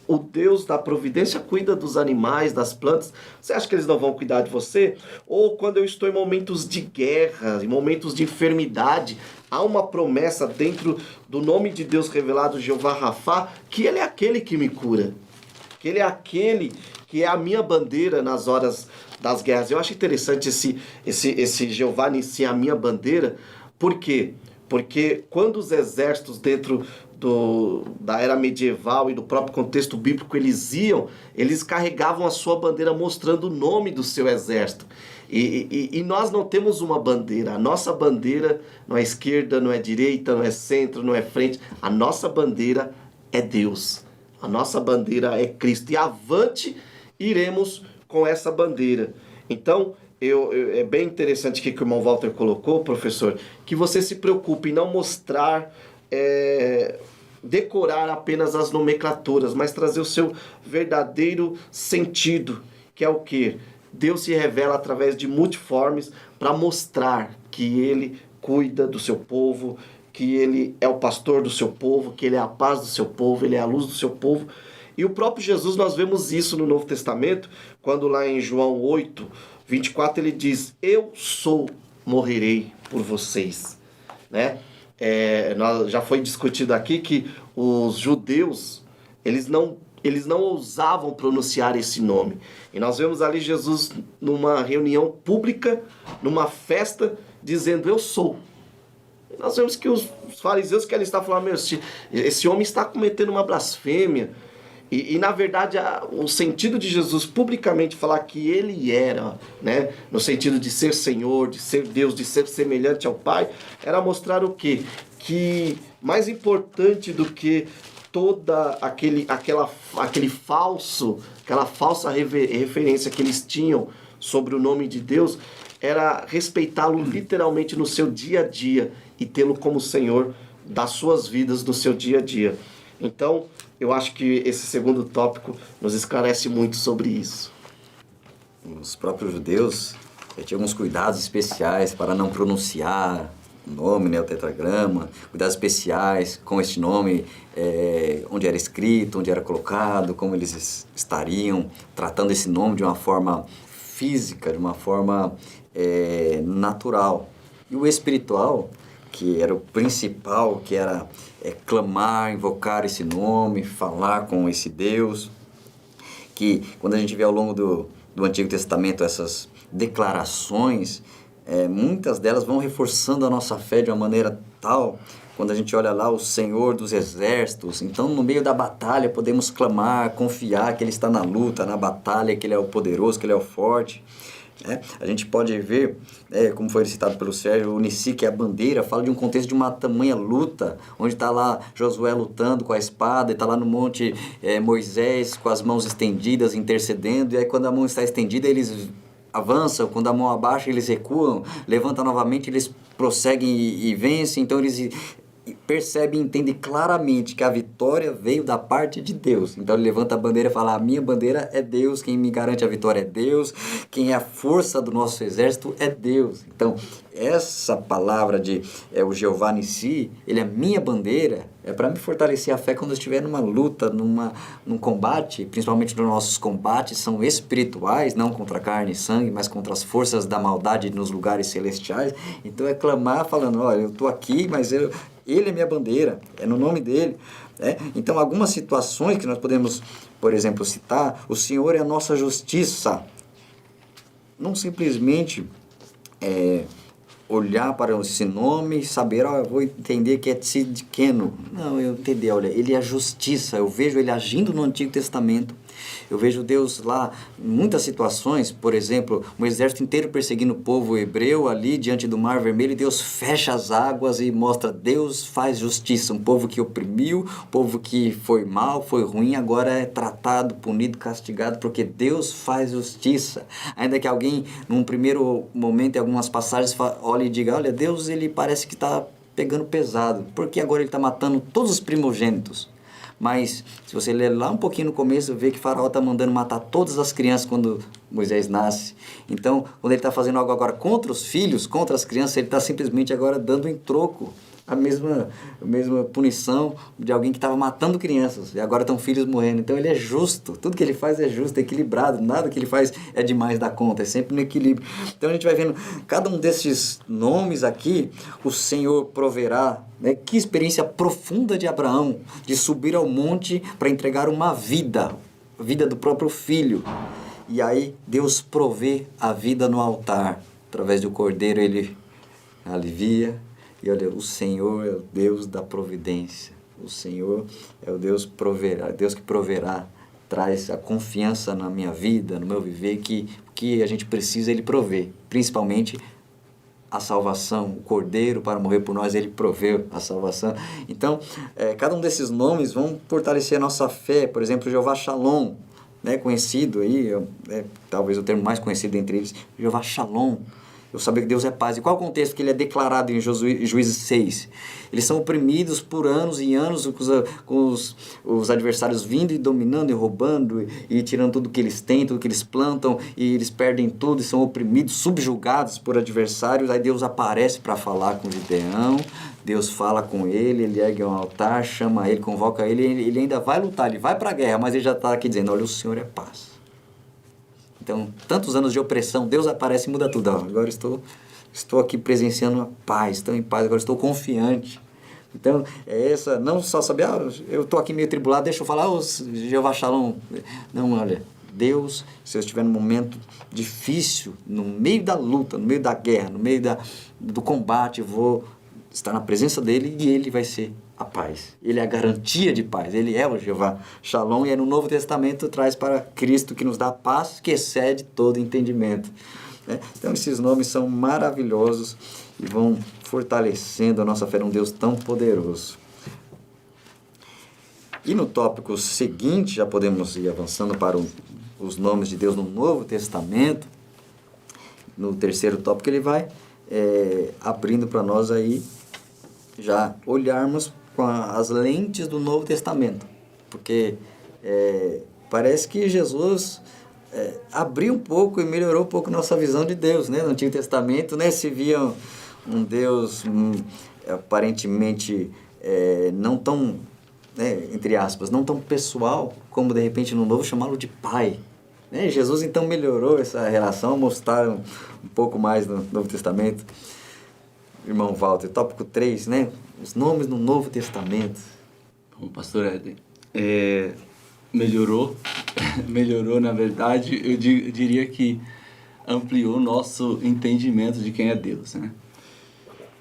o Deus da providência cuida dos animais, das plantas. Você acha que eles não vão cuidar de você? Ou quando eu estou em momentos de guerra, em momentos de enfermidade, há uma promessa dentro do nome de Deus revelado, Jeová Rafá, que Ele é aquele que me cura. Que Ele é aquele que é a minha bandeira nas horas das guerras. Eu acho interessante esse Jeová Nissi, a minha bandeira. Por quê? Porque quando os exércitos dentro da era medieval e do próprio contexto bíblico eles carregavam a sua bandeira mostrando o nome do seu exército. E nós não temos uma bandeira. A nossa bandeira não é esquerda, não é direita, não é centro, não é frente. A nossa bandeira é Deus. A nossa bandeira é Cristo. E avante iremos com essa bandeira. Então, é bem interessante o que o irmão Walter colocou, professor, que você se preocupe em não mostrar, decorar apenas as nomenclaturas, mas trazer o seu verdadeiro sentido, que é o quê? Deus se revela através de multiformes para mostrar que Ele cuida do seu povo, que Ele é o pastor do seu povo, que Ele é a paz do seu povo, Ele é a luz do seu povo. E o próprio Jesus, nós vemos isso no Novo Testamento, quando lá em João 8, 24, ele diz, eu sou, morrerei por vocês, né? Já foi discutido aqui que os judeus, eles não ousavam pronunciar esse nome. E nós vemos ali Jesus numa reunião pública, numa festa, dizendo, eu sou. E nós vemos que os fariseus que ali estavam falando, esse homem está cometendo uma blasfêmia. E na verdade, o sentido de Jesus publicamente falar que Ele era, né, no sentido de ser Senhor, de ser Deus, de ser semelhante ao Pai, era mostrar o quê? Que mais importante do que toda aquela falsa referência que eles tinham sobre o nome de Deus, era respeitá-lo literalmente no seu dia a dia e tê-lo como Senhor das suas vidas no seu dia a dia. Então, eu acho que esse segundo tópico nos esclarece muito sobre isso. Os próprios judeus tinham alguns cuidados especiais para não pronunciar o nome, né, o tetragrama, cuidados especiais com este nome, onde era escrito, onde era colocado, como eles estariam tratando esse nome de uma forma física, de uma forma natural. E o espiritual, que era o principal, que era clamar, invocar esse nome, falar com esse Deus, que quando a gente vê ao longo do Antigo Testamento, essas declarações, muitas delas vão reforçando a nossa fé de uma maneira tal, quando a gente olha lá o Senhor dos Exércitos, então no meio da batalha podemos clamar, confiar que Ele está na luta, na batalha, que Ele é o poderoso, que Ele é o forte. A gente pode ver, como foi citado pelo Sérgio, o Nissi, que é a bandeira, fala de um contexto de uma tamanha luta, onde está lá Josué lutando com a espada, e está lá no monte Moisés com as mãos estendidas, intercedendo, e aí quando a mão está estendida, eles avançam, quando a mão abaixa, eles recuam, levanta novamente, eles prosseguem e vencem, então eles percebe e entende claramente que a vitória veio da parte de Deus. Então ele levanta a bandeira e fala, a minha bandeira é Deus, quem me garante a vitória é Deus, quem é a força do nosso exército é Deus. Então essa palavra de o Jeová Nissi, ele é minha bandeira, é para me fortalecer a fé quando eu estiver numa luta, num combate, principalmente nos nossos combates são espirituais, não contra carne e sangue, mas contra as forças da maldade nos lugares celestiais. Então é clamar falando, olha, eu estou aqui, mas Ele é minha bandeira, é no nome dele. Então, algumas situações que nós podemos, por exemplo, citar, o Senhor é a nossa justiça. Não simplesmente olhar para esse nome e saber, eu vou entender que é tzidkenu. Não, eu entendi, olha, ele é a justiça. Eu vejo ele agindo no Antigo Testamento. Eu vejo Deus lá em muitas situações, por exemplo, um exército inteiro perseguindo o povo hebreu ali diante do Mar Vermelho, e Deus fecha as águas e mostra, Deus faz justiça. Um povo que oprimiu, um povo que foi mal, foi ruim, agora é tratado, punido, castigado, porque Deus faz justiça. Ainda que alguém, num primeiro momento, em algumas passagens, olhe e diga, olha, Deus ele parece que está pegando pesado, porque agora ele está matando todos os primogênitos. Mas, se você ler lá um pouquinho no começo, vê que Faraó está mandando matar todas as crianças quando Moisés nasce. Então, quando ele está fazendo algo agora contra os filhos, contra as crianças, ele está simplesmente agora dando em troco a mesma punição de alguém que estava matando crianças. E agora estão filhos morrendo. Então, ele é justo. Tudo que ele faz é justo, é equilibrado. Nada que ele faz é demais da conta. É sempre no equilíbrio. Então, a gente vai vendo cada um desses nomes aqui, o Senhor proverá. Que experiência profunda de Abraão, de subir ao monte para entregar uma vida, a vida do próprio filho. E aí Deus provê a vida no altar. Através do cordeiro ele alivia. E olha, o Senhor é o Deus da providência. O Senhor é o Deus proverá, Deus que proverá, traz a confiança na minha vida, no meu viver, que o que a gente precisa ele provê, principalmente a salvação, o Cordeiro para morrer por nós, ele proveu a salvação. Então, cada um desses nomes vão fortalecer a nossa fé. Por exemplo, Jeová Shalom, conhecido aí, talvez o termo mais conhecido entre eles, Jeová Shalom. Eu saber que Deus é paz. E qual é o contexto que ele é declarado em Juízes 6? Eles são oprimidos por anos e anos, com os adversários vindo e dominando e roubando e tirando tudo que eles têm, tudo que eles plantam, e eles perdem tudo e são oprimidos, subjugados por adversários. Aí Deus aparece para falar com Gideão, Deus fala com ele, ele ergue um altar, chama ele, convoca ele, ele ainda vai lutar, ele vai para a guerra, mas ele já está aqui dizendo, olha, o Senhor é paz. Então, tantos anos de opressão, Deus aparece e muda tudo. Agora estou aqui presenciando a paz, estou em paz, agora estou confiante. Então, não só saber, eu estou aqui meio tribulado, deixa eu falar, Jeová Shalom. Não, olha, Deus, se eu estiver num momento difícil, no meio da luta, no meio da guerra, no meio do combate, eu vou estar na presença dele e ele vai ser a paz. Ele é a garantia de paz. Ele é o Jeová Shalom e no Novo Testamento traz para Cristo que nos dá a paz que excede todo entendimento. Então esses nomes são maravilhosos e vão fortalecendo a nossa fé num Deus tão poderoso. E no tópico seguinte, já podemos ir avançando para os nomes de Deus no Novo Testamento. No terceiro tópico ele vai abrindo para nós aí já olharmos com as lentes do Novo Testamento, porque parece que Jesus abriu um pouco e melhorou um pouco nossa visão de Deus, no Antigo Testamento, se via um Deus aparentemente não tão, entre aspas, não tão pessoal, como de repente no Novo chamá-lo de Pai. Jesus então melhorou essa relação, mostraram um pouco mais no Novo Testamento. Irmão Walter, tópico 3, os nomes no Novo Testamento. Bom, pastor Éden, melhorou melhorou, na verdade, eu diria que ampliou o nosso entendimento de quem é Deus, né?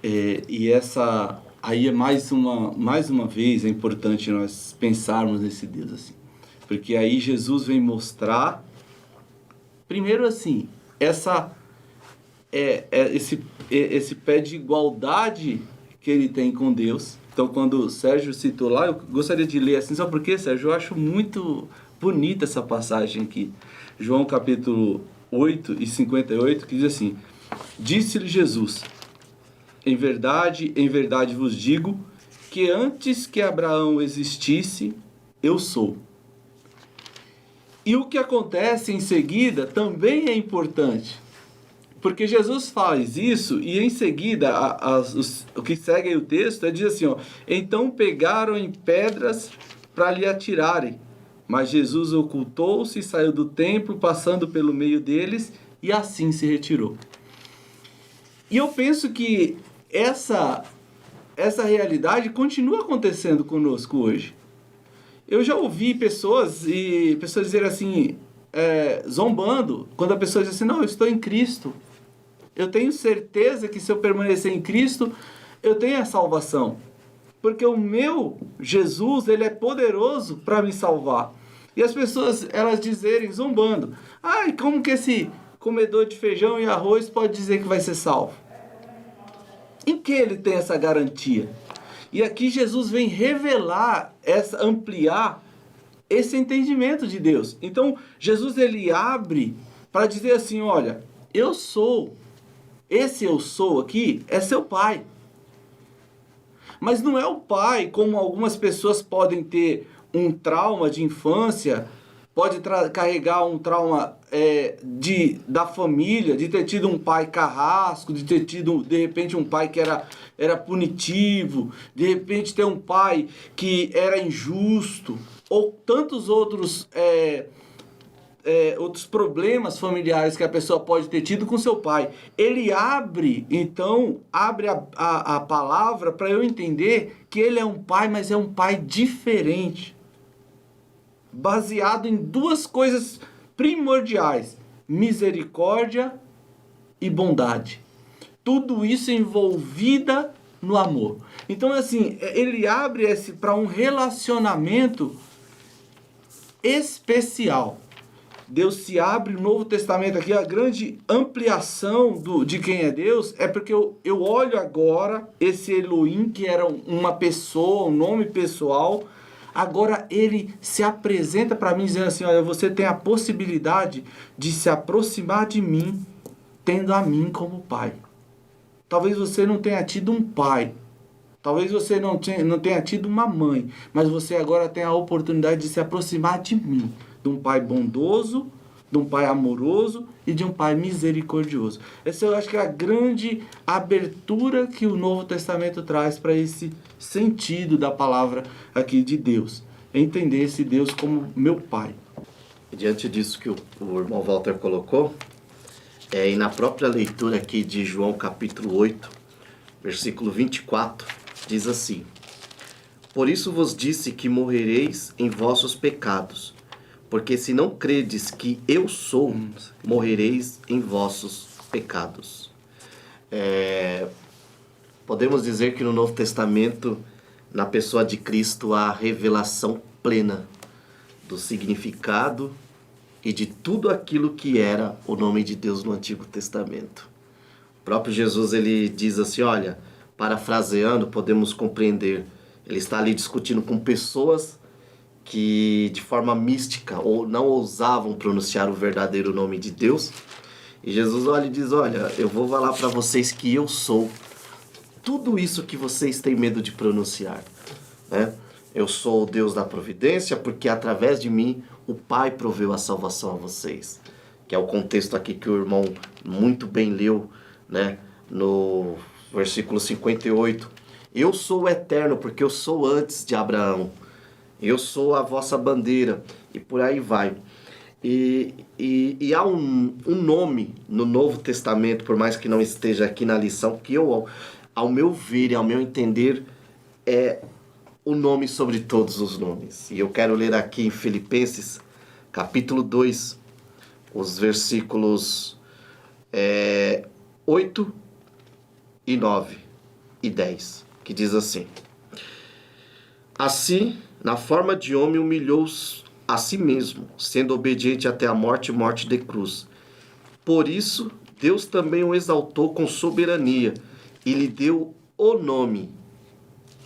E essa aí é mais uma vez é importante nós pensarmos nesse Deus assim, porque aí Jesus vem mostrar primeiro assim esse pé de igualdade que ele tem com Deus. Então, quando o Sérgio citou lá, eu gostaria de ler assim, sabe por quê, Sérgio? Eu acho muito bonita essa passagem aqui. João capítulo 8 e 58, que diz assim: Disse-lhe Jesus: em verdade vos digo, que antes que Abraão existisse, eu sou. E o que acontece em seguida também é importante. Porque Jesus faz isso e em seguida, o que segue aí o texto, diz assim, ó, então pegaram em pedras para lhe atirarem. Mas Jesus ocultou-se e saiu do templo, passando pelo meio deles, e assim se retirou. E eu penso que essa realidade continua acontecendo conosco hoje. Eu já ouvi pessoas dizerem assim, zombando, quando a pessoa diz assim, não, eu estou em Cristo. Eu tenho certeza que se eu permanecer em Cristo, eu tenho a salvação. Porque o meu Jesus, ele é poderoso para me salvar. E as pessoas, elas dizerem, zombando, ai, como que esse comedor de feijão e arroz pode dizer que vai ser salvo? Em que ele tem essa garantia? E aqui Jesus vem revelar, ampliar esse entendimento de Deus. Então, Jesus ele abre para dizer assim, olha, eu sou. Esse eu sou aqui é seu pai. Mas não é o pai como algumas pessoas podem ter um trauma de infância, pode carregar um trauma da família, de ter tido um pai carrasco, de ter tido, de repente, um pai que era punitivo, de repente ter um pai que era injusto, ou tantos outros problemas familiares que a pessoa pode ter tido com seu pai. Ele abre a palavra para eu entender que ele é um pai, mas é um pai diferente. Baseado em duas coisas primordiais: misericórdia e bondade. Tudo isso envolvida no amor. Então, assim, ele abre para um relacionamento especial. Deus se abre no Novo Testamento aqui, a grande ampliação de quem é Deus é porque eu olho agora esse Elohim, que era uma pessoa, um nome pessoal, agora ele se apresenta para mim dizendo assim, olha, você tem a possibilidade de se aproximar de mim, tendo a mim como pai. Talvez você não tenha tido um pai, talvez você não tenha tido uma mãe, mas você agora tem a oportunidade de se aproximar de mim, de um pai bondoso, de um pai amoroso e de um pai misericordioso. Essa eu acho que é a grande abertura que o Novo Testamento traz para esse sentido da palavra aqui de Deus. Entender esse Deus como meu pai. E diante disso que o irmão Walter colocou, e na própria leitura aqui de João capítulo 8, versículo 24, diz assim: Por isso vos disse que morrereis em vossos pecados, porque se não credes que eu sou, morrereis em vossos pecados. Podemos dizer que no Novo Testamento, na pessoa de Cristo, há a revelação plena do significado e de tudo aquilo que era o nome de Deus no Antigo Testamento. O próprio Jesus, ele diz assim, olha, parafraseando, podemos compreender, ele está ali discutindo com pessoas que de forma mística ou não ousavam pronunciar o verdadeiro nome de Deus. E Jesus olha e diz, olha, eu vou falar para vocês que eu sou tudo isso que vocês têm medo de pronunciar, né? Eu sou o Deus da providência, porque através de mim o Pai proveu a salvação a vocês. Que é o contexto aqui que o irmão muito bem leu, né? No versículo 58. Eu sou o eterno, porque eu sou antes de Abraão. Eu sou a vossa bandeira, e por aí vai. E há um nome no Novo Testamento, por mais que não esteja aqui na lição, que ao meu ver e ao meu entender, é o nome sobre todos os nomes. E eu quero ler aqui em Filipenses, capítulo 2, os versículos 8 e 9 e 10, que diz assim: Assim, na forma de homem, humilhou a si mesmo, sendo obediente até a morte e morte de cruz. Por isso, Deus também o exaltou com soberania e lhe deu o nome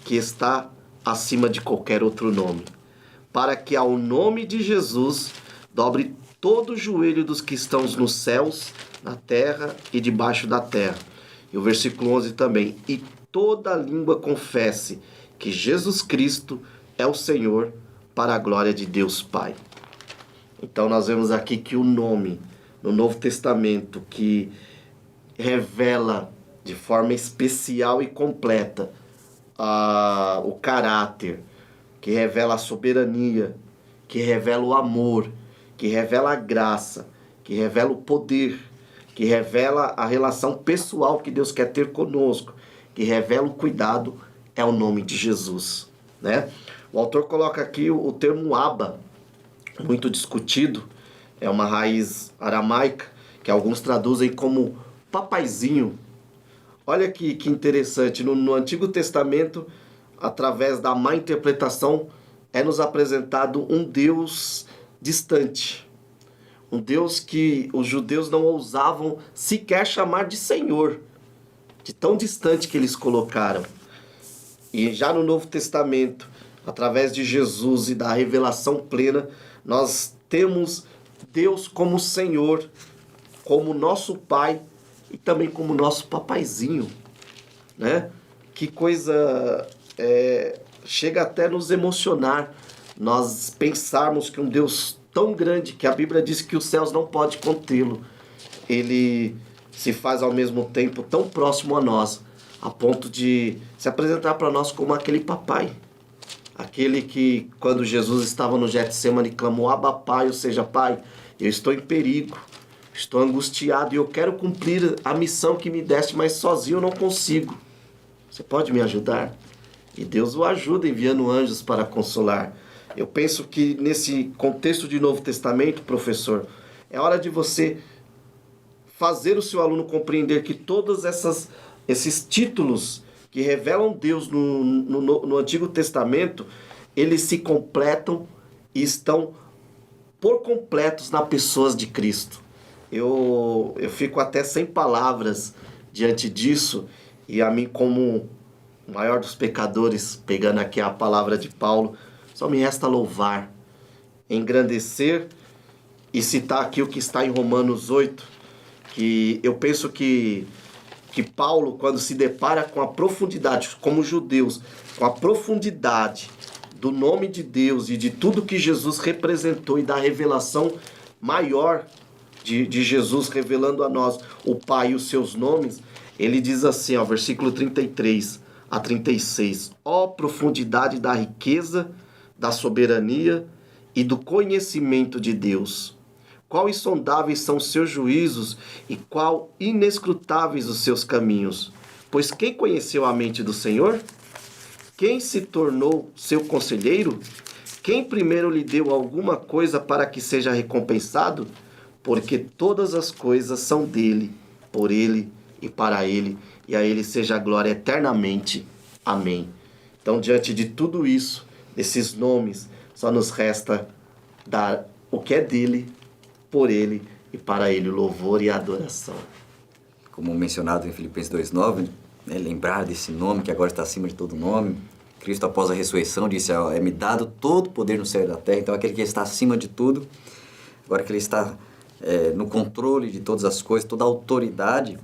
que está acima de qualquer outro nome, para que ao nome de Jesus dobre todo o joelho dos que estão nos céus, na terra e debaixo da terra. E o versículo 11 também: E toda língua confesse que Jesus Cristo é o Senhor, para a glória de Deus Pai. Então nós vemos aqui que o nome no Novo Testamento que revela de forma especial e completa o caráter, que revela a soberania, que revela o amor, que revela a graça, que revela o poder, que revela a relação pessoal que Deus quer ter conosco, que revela o cuidado, é o nome de Jesus, né? O autor coloca aqui o termo Abba, muito discutido, é uma raiz aramaica, que alguns traduzem como papaizinho. Olha que interessante, no Antigo Testamento, através da má interpretação, é nos apresentado um Deus distante, um Deus que os judeus não ousavam sequer chamar de Senhor, de tão distante que eles colocaram. E já no Novo Testamento, através de Jesus e da revelação plena, nós temos Deus como Senhor, como nosso Pai e também como nosso papaizinho, né? Que coisa, chega até nos emocionar nós pensarmos que um Deus tão grande, que a Bíblia diz que os céus não podem contê-lo, ele se faz ao mesmo tempo tão próximo a nós, a ponto de se apresentar para nós como aquele papai. Aquele que, quando Jesus estava no Getsemane, clamou: Abba, Pai, ou seja, Pai, eu estou em perigo, estou angustiado e eu quero cumprir a missão que me deste, mas sozinho eu não consigo. Você pode me ajudar? E Deus o ajuda enviando anjos para consolar. Eu penso que nesse contexto de Novo Testamento, professor, é hora de você fazer o seu aluno compreender que todos esses títulos que revelam Deus no Antigo Testamento, eles se completam e estão por completos nas pessoas de Cristo. Eu fico até sem palavras diante disso, e a mim, como o maior dos pecadores, pegando aqui a palavra de Paulo, só me resta louvar, engrandecer e citar aqui o que está em Romanos 8, que eu penso que Paulo, quando se depara com a profundidade, como judeus, com a profundidade do nome de Deus e de tudo que Jesus representou e da revelação maior de Jesus revelando a nós o Pai e os seus nomes, ele diz assim, ó, versículo 33 a 36, ó profundidade da riqueza, da soberania e do conhecimento de Deus. Qual insondáveis são os seus juízos e qual inescrutáveis os seus caminhos. Pois quem conheceu a mente do Senhor? Quem se tornou seu conselheiro? Quem primeiro lhe deu alguma coisa para que seja recompensado? Porque todas as coisas são dele, por ele e para ele, e a ele seja a glória eternamente. Amém. Então, diante de tudo isso, desses nomes, só nos resta dar o que é dele, por ele e para ele o louvor e a adoração. Como mencionado em Filipenses 2:9, né, lembrar desse nome que agora está acima de todo nome. Cristo, após a ressurreição, disse: é-me dado todo o poder no céu e da terra. Então, aquele que está acima de tudo, agora que ele está no controle de todas as coisas, toda a autoridade,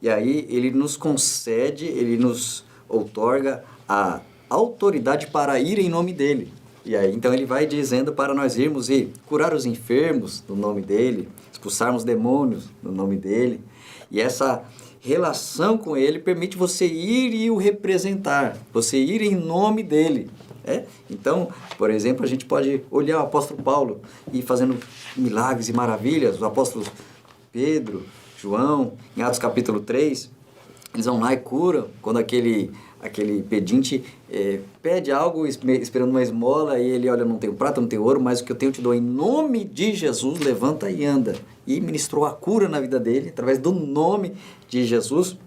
e aí ele nos concede, ele nos outorga a autoridade para ir em nome dele. E aí, então, ele vai dizendo para nós irmos e curar os enfermos no nome dele, expulsarmos demônios no nome dele. E essa relação com ele permite você ir e o representar, você ir em nome dele. Então, por exemplo, a gente pode olhar o apóstolo Paulo e fazendo milagres e maravilhas, os apóstolos Pedro, João, em Atos capítulo 3, eles vão lá e curam, quando aquele aquele pedinte pede algo esperando uma esmola, e ele, olha, não tenho prata, não tenho ouro, mas o que eu tenho eu te dou, em nome de Jesus, levanta e anda. E ministrou a cura na vida dele, através do nome de Jesus.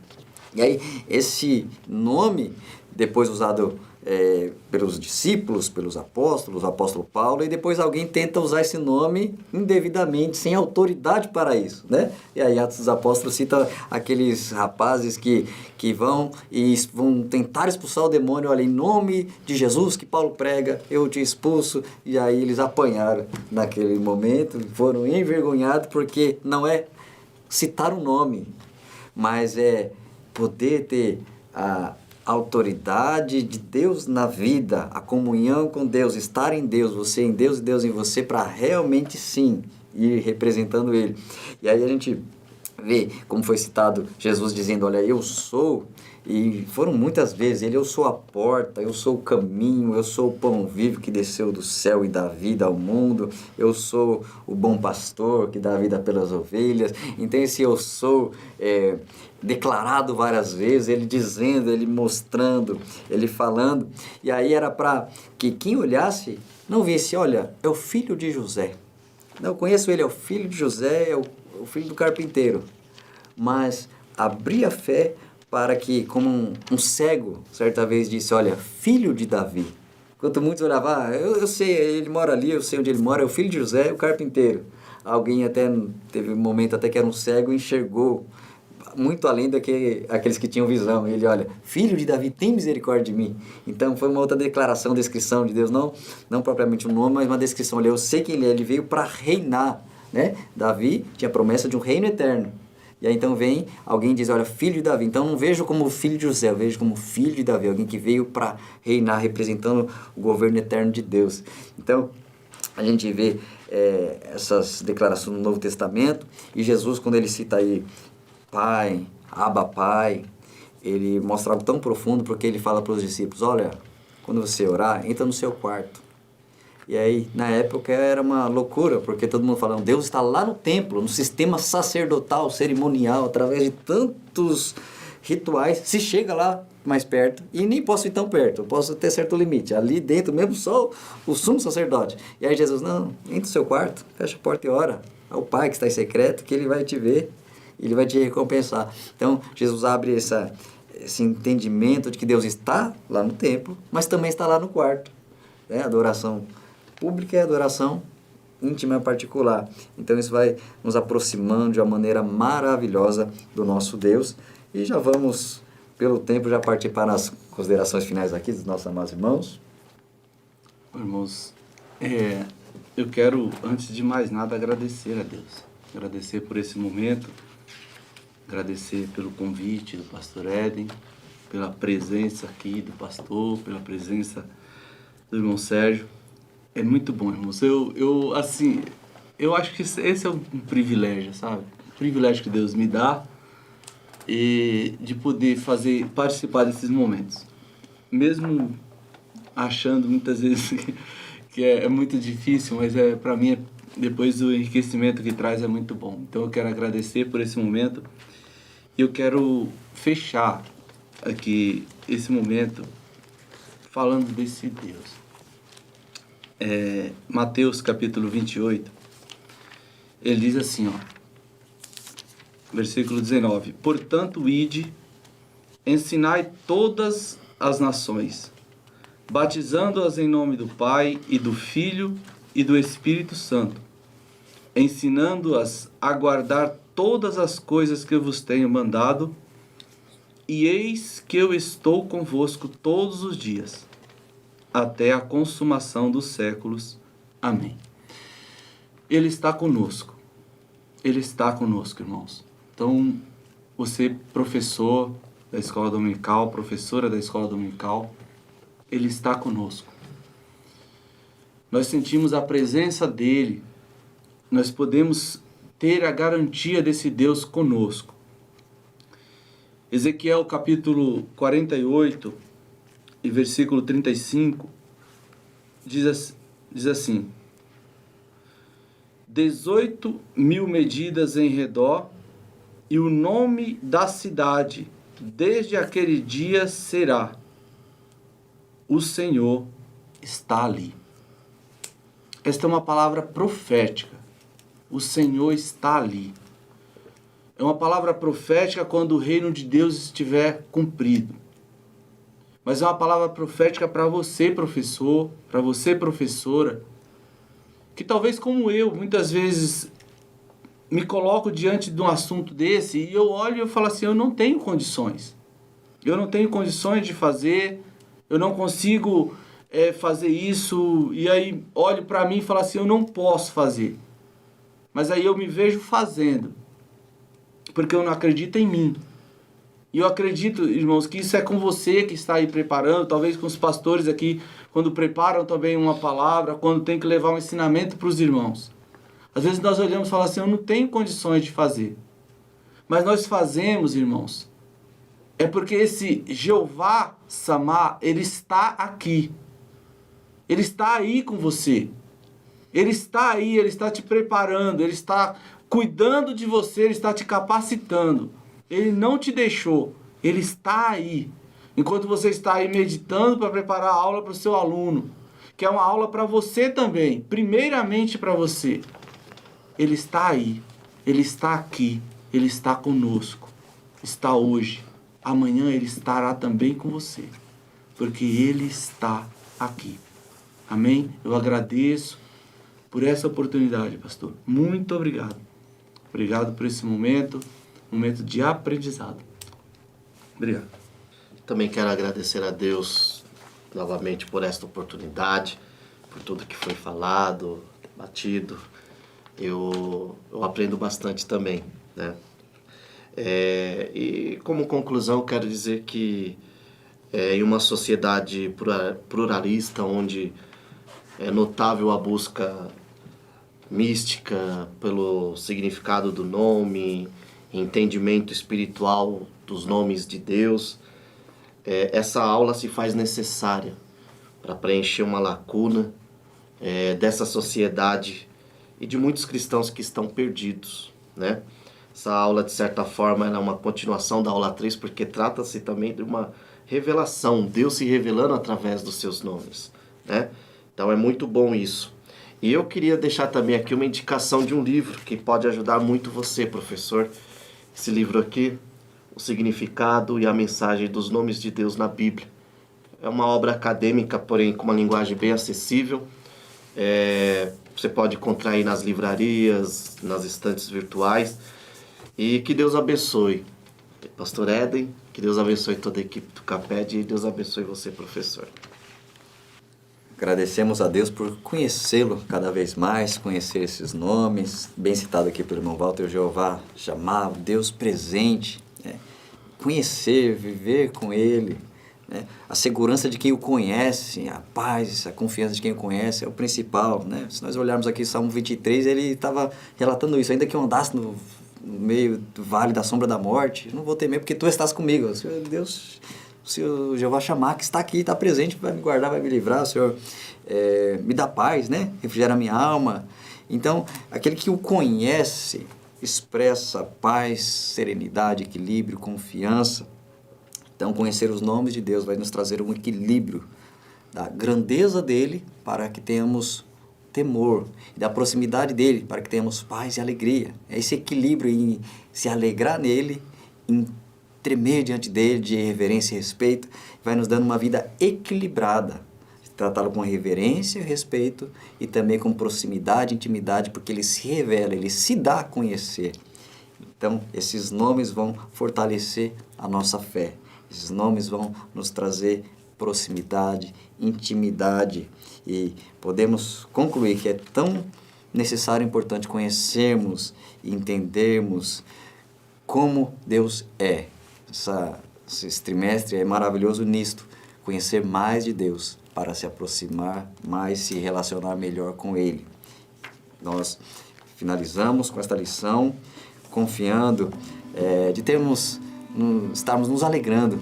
E aí, esse nome, depois usado pelos discípulos, pelos apóstolos, o apóstolo Paulo, e depois alguém tenta usar esse nome indevidamente, sem autoridade para isso, né? E aí Atos dos Apóstolos cita aqueles rapazes que vão e vão tentar expulsar o demônio, olha, em nome de Jesus que Paulo prega, eu te expulso, e aí eles apanharam naquele momento, foram envergonhados, porque não é citar o nome, mas é poder ter a autoridade de Deus na vida, a comunhão com Deus, estar em Deus, você em Deus e Deus em você, para realmente sim ir representando Ele. E aí a gente vê como foi citado Jesus dizendo, olha, eu sou, e foram muitas vezes, eu sou a porta, eu sou o caminho, eu sou o pão vivo que desceu do céu e dá vida ao mundo, eu sou o bom pastor que dá vida pelas ovelhas. Então esse eu sou declarado várias vezes, ele dizendo, ele mostrando, ele falando, e aí era para que quem olhasse não visse, olha, é o filho de José. Não, eu conheço ele, é o filho de José, é o filho do carpinteiro. Mas abrir a fé para que, como um cego, certa vez disse, olha, filho de Davi. Enquanto muitos olhavam, eu sei, ele mora ali, eu sei onde ele mora, é o filho de José, o carpinteiro. Alguém até, teve um momento até que era um cego, enxergou muito além do que aqueles que tinham visão. Ele, olha, filho de Davi, tem misericórdia de mim. Então foi uma outra declaração, descrição de Deus, não propriamente um nome, mas uma descrição. Olha, eu sei quem ele veio para reinar, né? Davi tinha promessa de um reino eterno. E aí então vem alguém e diz, olha, filho de Davi. Então não vejo como filho de José, eu vejo como filho de Davi, alguém que veio para reinar, representando o governo eterno de Deus. Então a gente vê essas declarações no Novo Testamento, e Jesus, quando ele cita aí Pai, Abba Pai, ele mostra algo tão profundo, porque ele fala para os discípulos, olha, quando você orar, entra no seu quarto. E aí, na época, era uma loucura, porque todo mundo falando, Deus está lá no templo, no sistema sacerdotal, cerimonial, através de tantos rituais, se chega lá mais perto, e nem posso ir tão perto, eu posso ter certo limite, ali dentro mesmo só o sumo sacerdote. E aí Jesus, não, entra no seu quarto, fecha a porta e ora, é o Pai que está em secreto, que ele vai te ver, ele vai te recompensar. Então, Jesus abre esse entendimento de que Deus está lá no templo, mas também está lá no quarto. A adoração pública é adoração íntima e particular. Então, isso vai nos aproximando de uma maneira maravilhosa do nosso Deus. E já vamos, pelo tempo, já partir para as considerações finais aqui dos nossos amados irmãos. Irmãos, eu quero, antes de mais nada, agradecer a Deus. Agradecer por esse momento. Agradecer pelo convite do pastor Éden, pela presença aqui do pastor, pela presença do irmão Sérgio. É muito bom, irmãos. Eu acho que esse é um privilégio, sabe? Um privilégio que Deus me dá, e de poder participar desses momentos. Mesmo achando muitas vezes que é muito difícil, mas para mim, depois o enriquecimento que traz é muito bom. Então eu quero agradecer por esse momento. E eu quero fechar aqui esse momento falando desse Deus. Mateus capítulo 28, ele diz assim, ó, versículo 19, portanto, ide, ensinai todas as nações, batizando-as em nome do Pai e do Filho e do Espírito Santo, ensinando-as a guardar todas as coisas que eu vos tenho mandado, e eis que eu estou convosco todos os dias, até a consumação dos séculos. Amém. Ele está conosco. Ele está conosco, irmãos. Então, você, professor da escola dominical, professora da escola dominical, Ele está conosco. Nós sentimos a presença dEle. Nós podemos ter a garantia desse Deus conosco. Ezequiel capítulo 48 e versículo 35 diz assim, 18.000 medidas em redor, e o nome da cidade desde aquele dia será o Senhor está ali. Esta é uma palavra profética. O Senhor está ali. É uma palavra profética quando o reino de Deus estiver cumprido. Mas é uma palavra profética para você, professor, para você, professora, que talvez como eu, muitas vezes me coloco diante de um assunto desse e eu olho e eu falo assim, eu não tenho condições. Eu não tenho condições de fazer, eu não consigo fazer isso, e aí olho para mim e falo assim, eu não posso fazer. Mas aí eu me vejo fazendo, porque eu não acredito em mim. E eu acredito, irmãos, que isso é com você que está aí preparando, talvez com os pastores aqui, quando preparam também uma palavra, quando tem que levar um ensinamento para os irmãos. Às vezes nós olhamos e falamos assim, eu não tenho condições de fazer. Mas nós fazemos, irmãos, é porque esse Jeová Samá, ele está aqui. Ele está aí com você. Ele está aí, ele está te preparando, ele está cuidando de você, ele está te capacitando. Ele não te deixou, ele está aí. Enquanto você está aí meditando para preparar a aula para o seu aluno, que é uma aula para você também, primeiramente para você. Ele está aí, ele está aqui, ele está conosco, está hoje. Amanhã ele estará também com você, porque ele está aqui. Amém? Eu agradeço por essa oportunidade, pastor. Muito obrigado. Obrigado por esse momento de aprendizado. Obrigado. Também quero agradecer a Deus novamente por esta oportunidade, por tudo que foi falado, debatido. Eu aprendo bastante também, né? E como conclusão, quero dizer que em uma sociedade pluralista, onde é notável a busca mística pelo significado do nome, entendimento espiritual dos nomes de Deus, essa aula se faz necessária para preencher uma lacuna dessa sociedade e de muitos cristãos que estão perdidos, né? Essa aula, de certa forma, é uma continuação da aula 3, porque trata-se também de uma revelação, Deus se revelando através dos seus nomes, né? Então é muito bom isso. E eu queria deixar também aqui uma indicação de um livro que pode ajudar muito você, professor. Esse livro aqui, O Significado e a Mensagem dos Nomes de Deus na Bíblia. É uma obra acadêmica, porém com uma linguagem bem acessível. Você pode encontrar aí nas livrarias, nas estantes virtuais. E que Deus abençoe, pastor Éden, que Deus abençoe toda a equipe do CAPED e Deus abençoe você, professor. Agradecemos a Deus por conhecê-lo cada vez mais, conhecer esses nomes, bem citado aqui pelo irmão Walter, Jeová Shammah, Deus presente, conhecer, viver com Ele, né? A segurança de quem o conhece, a paz, a confiança de quem o conhece é o principal, né? Se nós olharmos aqui Salmo 23, ele estava relatando isso, ainda que eu andasse no meio do vale da sombra da morte, eu não vou temer porque tu estás comigo. O Senhor Deus, o Senhor Jeová Shammah, que está aqui, está presente, vai me guardar, vai me livrar. O Senhor me dá paz, né? Refrigera a minha alma. Então, aquele que o conhece expressa paz, serenidade, equilíbrio, confiança. Então, conhecer os nomes de Deus vai nos trazer um equilíbrio da grandeza dele para que tenhamos temor, e da proximidade dele, para que tenhamos paz e alegria. É esse equilíbrio em se alegrar nele, em tremer diante dele, de reverência e respeito, vai nos dando uma vida equilibrada. Tratá-lo com reverência, respeito e também com proximidade, intimidade, porque ele se revela, ele se dá a conhecer. Então, esses nomes vão fortalecer a nossa fé. Esses nomes vão nos trazer proximidade, intimidade, e podemos concluir que é tão necessário e importante conhecermos e entendermos como Deus é. Esse trimestre é maravilhoso nisto, conhecer mais de Deus para se aproximar mais, se relacionar melhor com Ele. Nós finalizamos com esta lição confiando de estarmos nos alegrando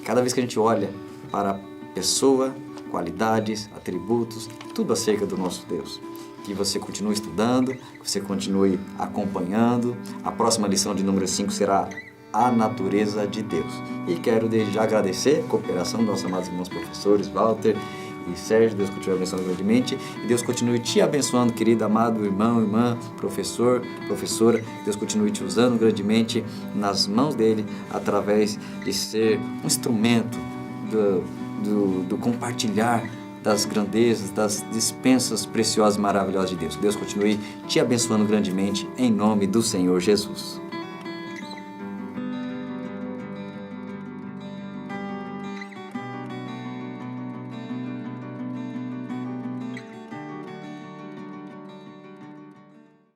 cada vez que a gente olha para a pessoa, qualidades, atributos, tudo acerca do nosso Deus. Que você continue estudando, que você continue acompanhando. A próxima lição de número 5 será a natureza de Deus. E quero desde já agradecer a cooperação dos nossos amados irmãos professores, Walter e Sérgio. Deus continue abençoando grandemente e Deus continue te abençoando, querido, amado irmão, irmã, professor, professora. Deus continue te usando grandemente nas mãos dele através de ser um instrumento do compartilhar das grandezas, das dispensas preciosas e maravilhosas de Deus. Deus continue te abençoando grandemente em nome do Senhor Jesus.